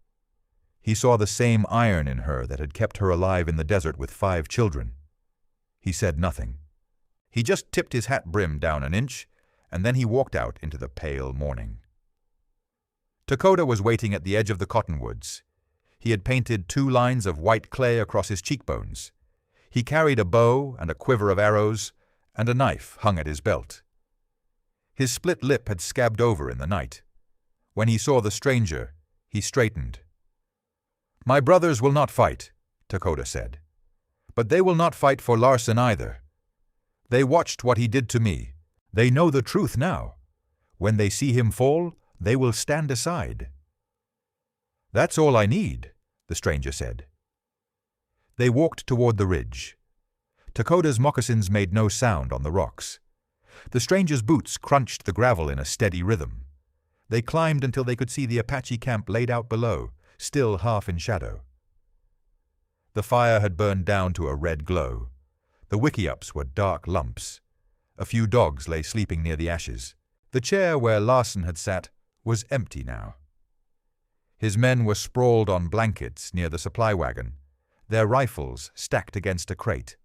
He saw the same iron in her that had kept her alive in the desert with 5 children. He said nothing. He just tipped his hat brim down an inch, and then he walked out into the pale morning. Dakota was waiting at the edge of the cottonwoods. He had painted 2 lines of white clay across his cheekbones. He carried a bow and a quiver of arrows, and a knife hung at his belt. His split lip had scabbed over in the night. When he saw the stranger, he straightened. "My brothers will not fight," Dakota said. "But they will not fight for Larson either. They watched what he did to me. They know the truth now. When they see him fall, they will stand aside." "That's all I need," the stranger said. They walked toward the ridge. Dakota's moccasins made no sound on the rocks. The stranger's boots crunched the gravel in a steady rhythm. They climbed until they could see the Apache camp laid out below, still half in shadow. The fire had burned down to a red glow. The wickiups were dark lumps. A few dogs lay sleeping near the ashes. The chair where Larson had sat was empty now. His men were sprawled on blankets near the supply wagon, their rifles stacked against a crate.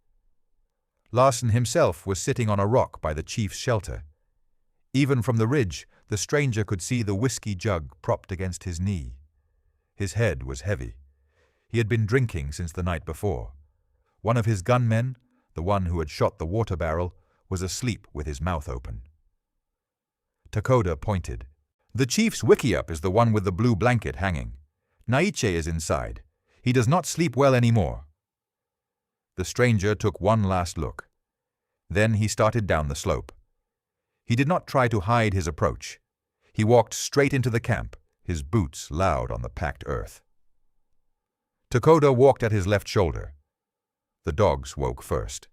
Larson himself was sitting on a rock by the chief's shelter. Even from the ridge, the stranger could see the whiskey jug propped against his knee. His head was heavy. He had been drinking since the night before. One of his gunmen, the one who had shot the water barrel, was asleep with his mouth open. Dakota pointed. "The chief's wickiup is the one with the blue blanket hanging. Naiche is inside. He does not sleep well anymore." The stranger took one last look. Then he started down the slope. He did not try to hide his approach. He walked straight into the camp, his boots loud on the packed earth. Dakota walked at his left shoulder. The dogs woke first.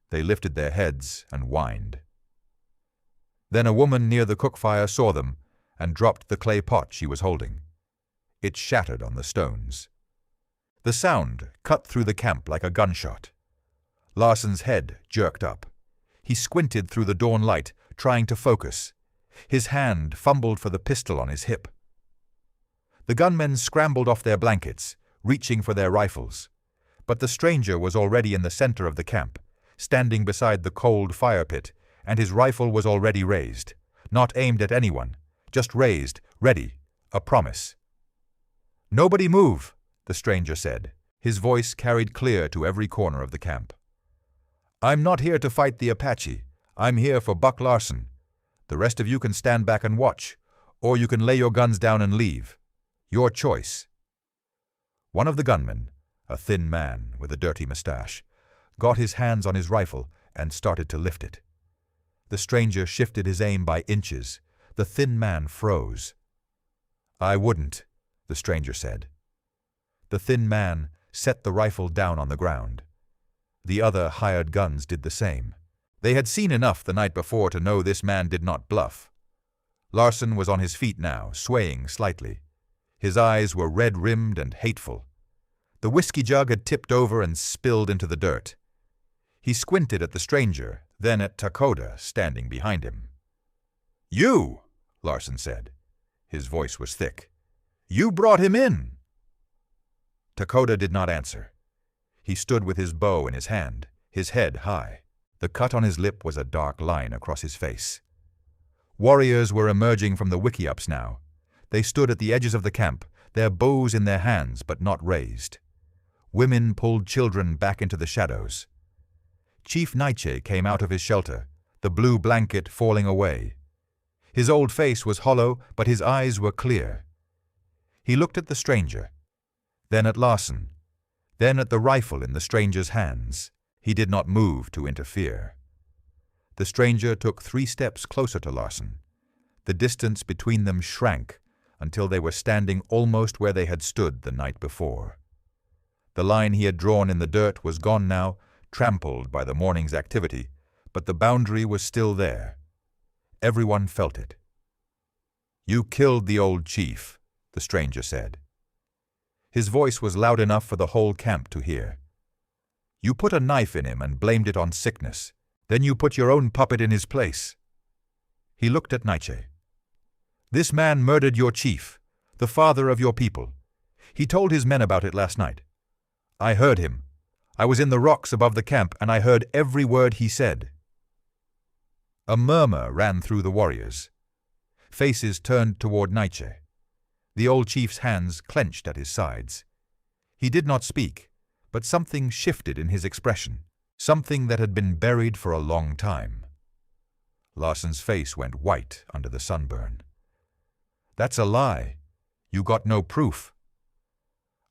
They lifted their heads and whined. Then a woman near the cook fire saw them and dropped the clay pot she was holding. It shattered on the stones. The sound cut through the camp like a gunshot. Larson's head jerked up. He squinted through the dawn light, trying to focus. His hand fumbled for the pistol on his hip. The gunmen scrambled off their blankets, reaching for their rifles. But the stranger was already in the center of the camp, standing beside the cold fire pit, and his rifle was already raised, not aimed at anyone, just raised, ready, a promise. "Nobody move," the stranger said. His voice carried clear to every corner of the camp. "I'm not here to fight the Apache. I'm here for Buck Larson. The rest of you can stand back and watch, or you can lay your guns down and leave. Your choice." One of the gunmen, a thin man with a dirty mustache, got his hands on his rifle and started to lift it. The stranger shifted his aim by inches. The thin man froze. "I wouldn't," the stranger said. The thin man set the rifle down on the ground. The other hired guns did the same. They had seen enough the night before to know this man did not bluff. Larson was on his feet now, swaying slightly. His eyes were red-rimmed and hateful. The whiskey jug had tipped over and spilled into the dirt. He squinted at the stranger, then at Dakota standing behind him. "You," Larson said. His voice was thick. "You brought him in." Dakota did not answer. He stood with his bow in his hand, his head high. The cut on his lip was a dark line across his face. Warriors were emerging from the wickiups now. They stood at the edges of the camp, their bows in their hands but not raised. Women pulled children back into the shadows. Chief Naiche came out of his shelter, the blue blanket falling away. His old face was hollow, but his eyes were clear. He looked at the stranger, then at Larson, then at the rifle in the stranger's hands. He did not move to interfere. The stranger took 3 steps closer to Larson. The distance between them shrank until they were standing almost where they had stood the night before. The line he had drawn in the dirt was gone now, trampled by the morning's activity, but the boundary was still there. Everyone felt it. "You killed the old chief," the stranger said. His voice was loud enough for the whole camp to hear. "You put a knife in him and blamed it on sickness. Then you put your own puppet in his place." He looked at Nietzsche. "This man murdered your chief, the father of your people. He told his men about it last night. I heard him. I was in the rocks above the camp, and I heard every word he said." A murmur ran through the warriors. Faces turned toward Nietzsche. The old chief's hands clenched at his sides. He did not speak, but something shifted in his expression, something that had been buried for a long time. Larson's face went white under the sunburn. "That's a lie. You got no proof."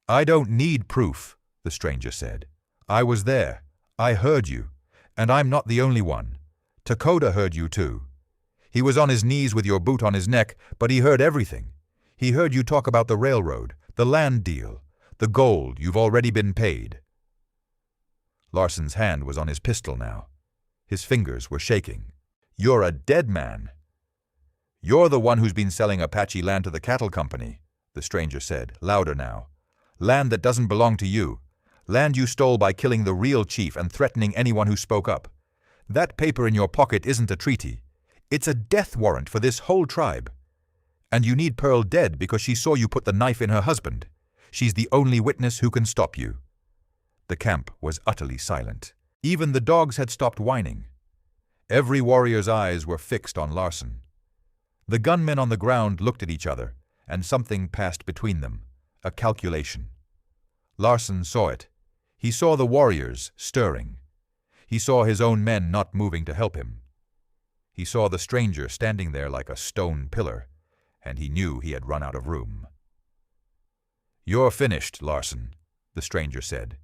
"I don't need proof," the stranger said. "I was there. I heard you. And I'm not the only one. Takoda heard you too. He was on his knees with your boot on his neck, but he heard everything. He heard you talk about the railroad, the land deal, the gold you've already been paid." Larson's hand was on his pistol now. His fingers were shaking. "You're a dead man." "You're the one who's been selling Apache land to the cattle company," the stranger said, louder now. "Land that doesn't belong to you. Land you stole by killing the real chief and threatening anyone who spoke up. That paper in your pocket isn't a treaty. It's a death warrant for this whole tribe. And you need Pearl dead because she saw you put the knife in her husband. She's the only witness who can stop you." The camp was utterly silent. Even the dogs had stopped whining. Every warrior's eyes were fixed on Larson. The gunmen on the ground looked at each other, and something passed between them, a calculation. Larson saw it. He saw the warriors stirring. He saw his own men not moving to help him. He saw the stranger standing there like a stone pillar, and he knew he had run out of room. "You're finished, Larson," the stranger said.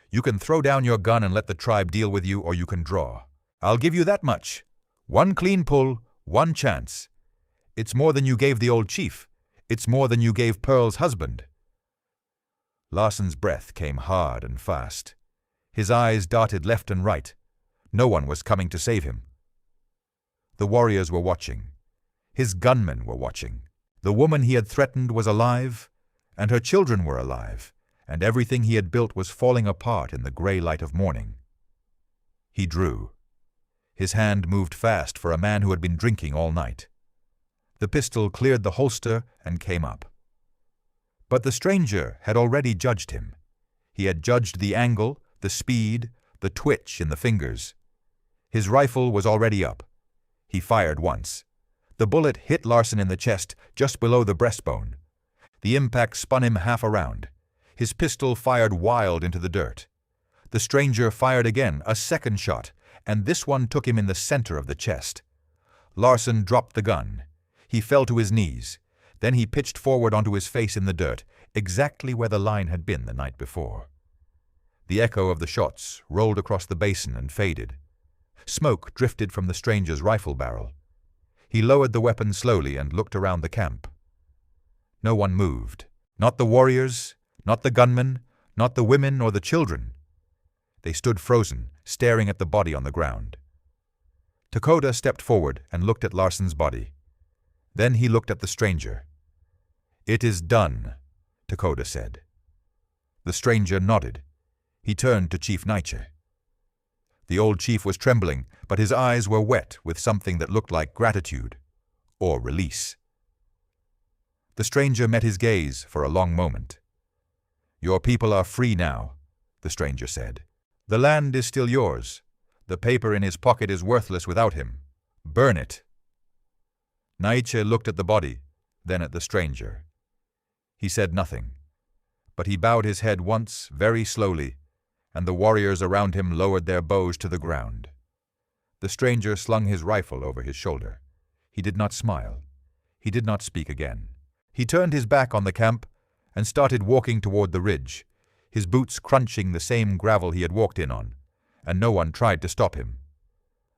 "You can throw down your gun and let the tribe deal with you, or you can draw. I'll give you that much. 1 clean pull, 1 chance. It's more than you gave the old chief. It's more than you gave Pearl's husband." Larson's breath came hard and fast. His eyes darted left and right. No one was coming to save him. The warriors were watching. His gunmen were watching. The woman he had threatened was alive, and her children were alive, and everything he had built was falling apart in the gray light of morning. He drew. His hand moved fast for a man who had been drinking all night. The pistol cleared the holster and came up. But the stranger had already judged him. He had judged the angle, the speed, the twitch in the fingers. His rifle was already up. He fired once. The bullet hit Larson in the chest, just below the breastbone. The impact spun him half around. His pistol fired wild into the dirt. The stranger fired again, a second shot, and this one took him in the center of the chest. Larson dropped the gun. He fell to his knees. Then he pitched forward onto his face in the dirt, exactly where the line had been the night before. The echo of the shots rolled across the basin and faded. Smoke drifted from the stranger's rifle barrel. He lowered the weapon slowly and looked around the camp. No one moved. Not the warriors, not the gunmen, not the women or the children. They stood frozen, staring at the body on the ground. Takoda stepped forward and looked at Larson's body. Then he looked at the stranger. "It is done," Takoda said. The stranger nodded. He turned to Chief Nietzsche. The old chief was trembling, but his eyes were wet with something that looked like gratitude or release. The stranger met his gaze for a long moment. "Your people are free now," the stranger said. "The land is still yours. The paper in his pocket is worthless without him. Burn it." Nietzsche looked at the body, then at the stranger. He said nothing, but he bowed his head once, very slowly, and the warriors around him lowered their bows to the ground. The stranger slung his rifle over his shoulder. He did not smile. He did not speak again. He turned his back on the camp, and started walking toward the ridge, his boots crunching the same gravel he had walked in on, and no one tried to stop him.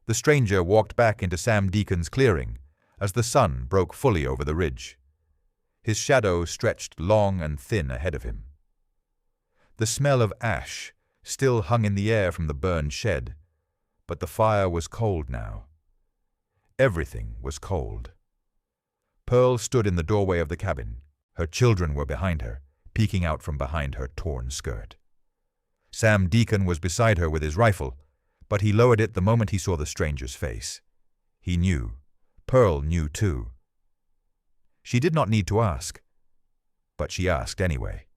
The stranger walked back into Sam Deacon's clearing as the sun broke fully over the ridge. His shadow stretched long and thin ahead of him. The smell of ash still hung in the air from the burned shed, but the fire was cold now. Everything was cold. Pearl stood in the doorway of the cabin. Her children were behind her, peeking out from behind her torn skirt. Sam Deacon was beside her with his rifle, but he lowered it the moment he saw the stranger's face. He knew. Pearl knew too. She did not need to ask, but she asked anyway.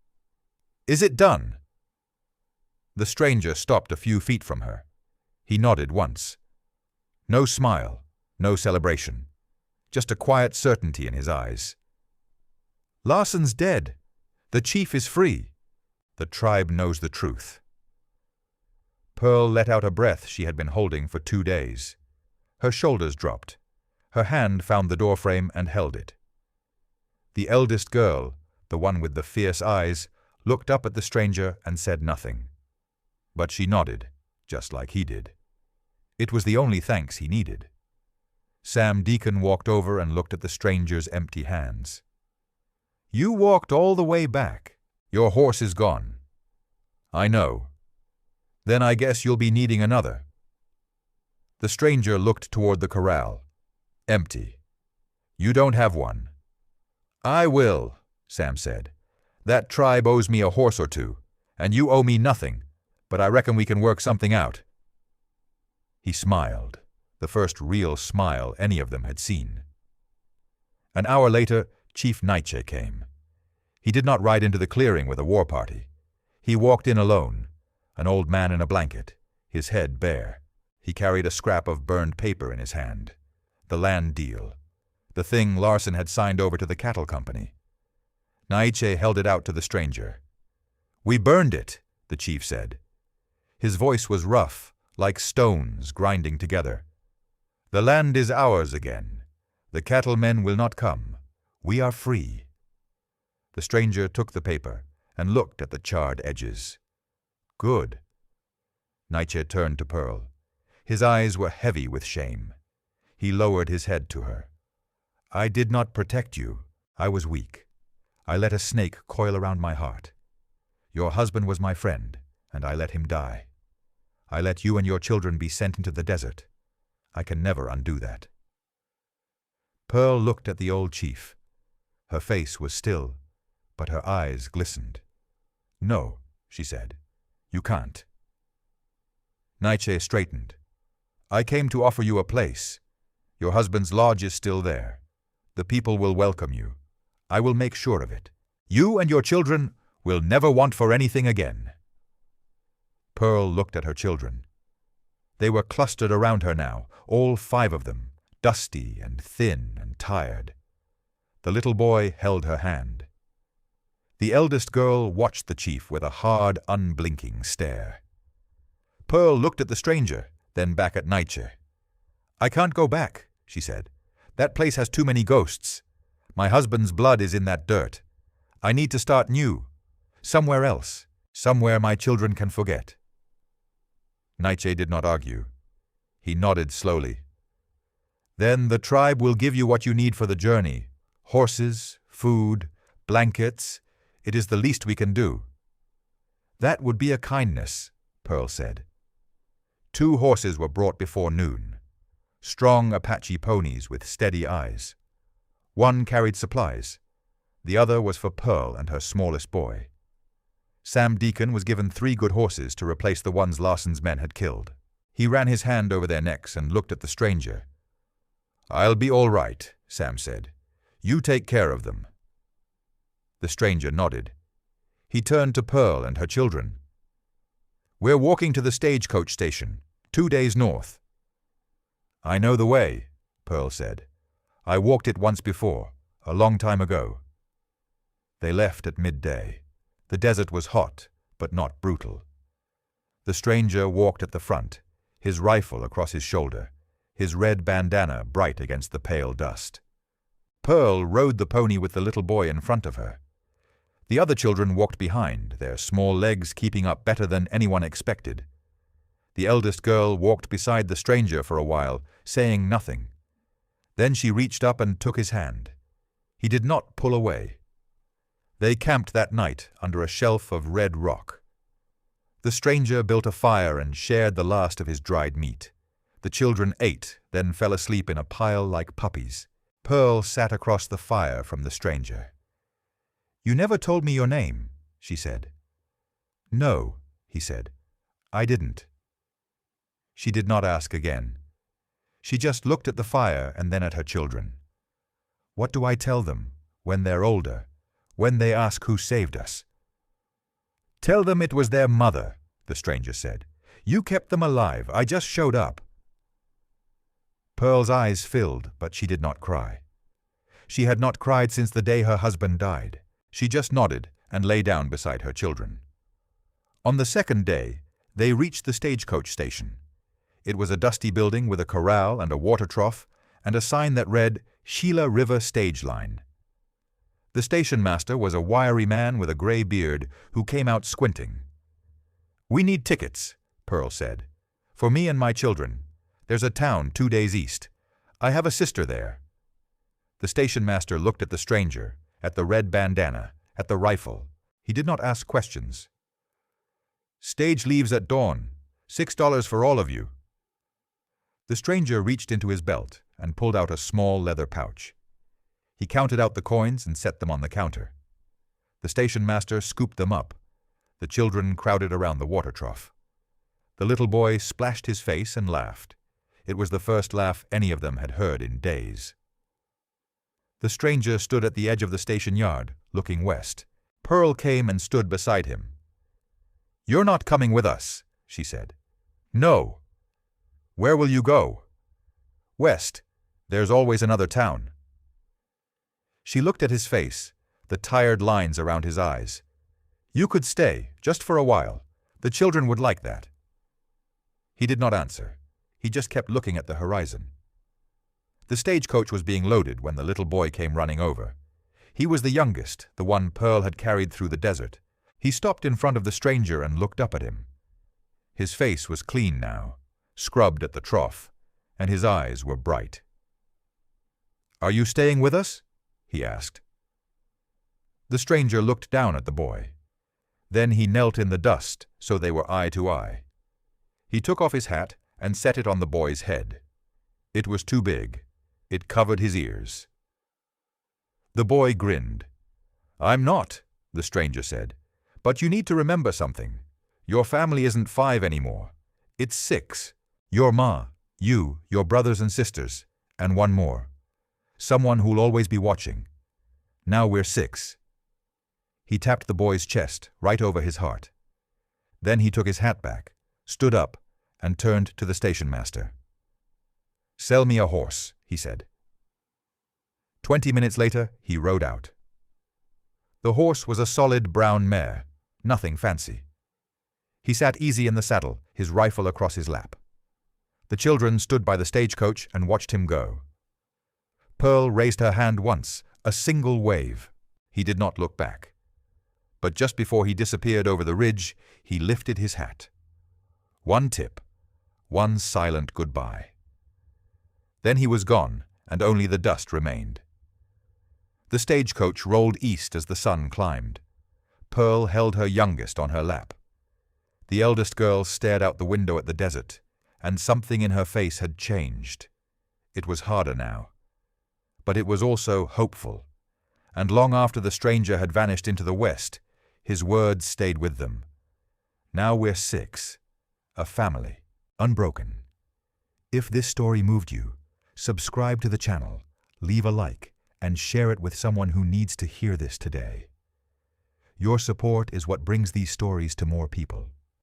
"Is it done?" The stranger stopped a few feet from her. He nodded once. No smile, no celebration, just a quiet certainty in his eyes. "Larson's dead. The chief is free. The tribe knows the truth." Pearl let out a breath she had been holding for 2 days. Her shoulders dropped. Her hand found the doorframe and held it. The eldest girl, the one with the fierce eyes, looked up at the stranger and said nothing. But she nodded, just like he did. It was the only thanks he needed. Sam Deacon walked over and looked at the stranger's empty hands. "You walked all the way back. Your horse is gone." "I know. Then I guess you'll be needing another." The stranger looked toward the corral. Empty. "You don't have one." "I will," Sam said. "That tribe owes me a horse or two, and you owe me nothing, but I reckon we can work something out." He smiled, the first real smile any of them had seen. An hour later, Chief Nietzsche came. He did not ride into the clearing with a war party. He walked in alone, an old man in a blanket, his head bare. He carried a scrap of burned paper in his hand. The land deal. The thing Larson had signed over to the cattle company. Nietzsche held it out to the stranger. "We burned it," the chief said. His voice was rough, like stones grinding together. "The land is ours again. The cattlemen will not come. We are free." The stranger took the paper and looked at the charred edges. "Good." Nietzsche turned to Pearl. His eyes were heavy with shame. He lowered his head to her. "I did not protect you. I was weak. I let a snake coil around my heart. Your husband was my friend, and I let him die. I let you and your children be sent into the desert. I can never undo that." Pearl looked at the old chief. Her face was still, but her eyes glistened. "No," she said. "You can't." Nietzsche straightened. "I came to offer you a place. Your husband's lodge is still there. The people will welcome you. I will make sure of it. You and your children will never want for anything again." Pearl looked at her children. They were clustered around her now, all 5 of them, dusty and thin and tired. The little boy held her hand. The eldest girl watched the chief with a hard, unblinking stare. Pearl looked at the stranger, then back at Nietzsche. "I can't go back," she said. "That place has too many ghosts. My husband's blood is in that dirt. I need to start new, somewhere else, somewhere my children can forget." Nietzsche did not argue. He nodded slowly. "Then the tribe will give you what you need for the journey. Horses, food, blankets. It is the least we can do." "That would be a kindness," Pearl said. 2 horses were brought before noon. Strong Apache ponies with steady eyes. One carried supplies. The other was for Pearl and her smallest boy. Sam Deacon was given 3 good horses to replace the ones Larson's men had killed. He ran his hand over their necks and looked at the stranger. "I'll be all right," Sam said. "You take care of them." The stranger nodded. He turned to Pearl and her children. "We're walking to the stagecoach station, 2 days north." "I know the way," Pearl said. "I walked it once before, a long time ago." They left at midday. The desert was hot, but not brutal. The stranger walked at the front, his rifle across his shoulder, his red bandana bright against the pale dust. Pearl rode the pony with the little boy in front of her. The other children walked behind, their small legs keeping up better than anyone expected. The eldest girl walked beside the stranger for a while, saying nothing. Then she reached up and took his hand. He did not pull away. They camped that night under a shelf of red rock. The stranger built a fire and shared the last of his dried meat. The children ate, then fell asleep in a pile like puppies. Pearl sat across the fire from the stranger. "You never told me your name," she said. "No," he said. "I didn't." She did not ask again. She just looked at the fire and then at her children. "What do I tell them, when they're older, when they ask who saved us?" "Tell them it was their mother," the stranger said. "You kept them alive. I just showed up." Pearl's eyes filled, but she did not cry. She had not cried since the day her husband died. She just nodded and lay down beside her children. On the second day, they reached the stagecoach station. It was a dusty building with a corral and a water trough and a sign that read, "Sheila River Stage Line." The station master was a wiry man with a gray beard who came out squinting. "We need tickets," Pearl said. "For me and my children. There's a town 2 days east. I have a sister there." The station master looked at the stranger, at the red bandana, at the rifle. He did not ask questions. "Stage leaves at dawn. $6 for all of you." The stranger reached into his belt and pulled out a small leather pouch. He counted out the coins and set them on the counter. The station master scooped them up. The children crowded around the water trough. The little boy splashed his face and laughed. It was the first laugh any of them had heard in days. The stranger stood at the edge of the station yard, looking west. Pearl came and stood beside him. "You're not coming with us," she said. "No." "Where will you go?" "West. There's always another town." She looked at his face, the tired lines around his eyes. "You could stay, just for a while. The children would like that." He did not answer. He just kept looking at the horizon. The stagecoach was being loaded when the little boy came running over. He was the youngest, the one Pearl had carried through the desert. He stopped in front of the stranger and looked up at him. His face was clean now, scrubbed at the trough, and his eyes were bright. "Are you staying with us?" he asked. The stranger looked down at the boy. Then he knelt in the dust so they were eye to eye. He took off his hat and set it on the boy's head. It was too big. It covered his ears. The boy grinned. "I'm not," the stranger said. "But you need to remember something. Your family isn't 5 anymore. It's 6. Your ma, you, your brothers and sisters, and one more. Someone who'll always be watching. Now we're 6. He tapped the boy's chest, right over his heart. Then he took his hat back, stood up, and turned to the station master. "Sell me a horse," he said. 20 minutes later, he rode out. The horse was a solid brown mare, nothing fancy. He sat easy in the saddle, his rifle across his lap. The children stood by the stagecoach and watched him go. Pearl raised her hand once, a single wave. He did not look back. But just before he disappeared over the ridge, he lifted his hat. One tip, one silent goodbye. Then he was gone, and only the dust remained. The stagecoach rolled east as the sun climbed. Pearl held her youngest on her lap. The eldest girl stared out the window at the desert, and something in her face had changed. It was harder now. But it was also hopeful, and long after the stranger had vanished into the west, his words stayed with them. Now we're 6, a family, unbroken. If this story moved you, subscribe to the channel, leave a like, and share it with someone who needs to hear this today. Your support is what brings these stories to more people.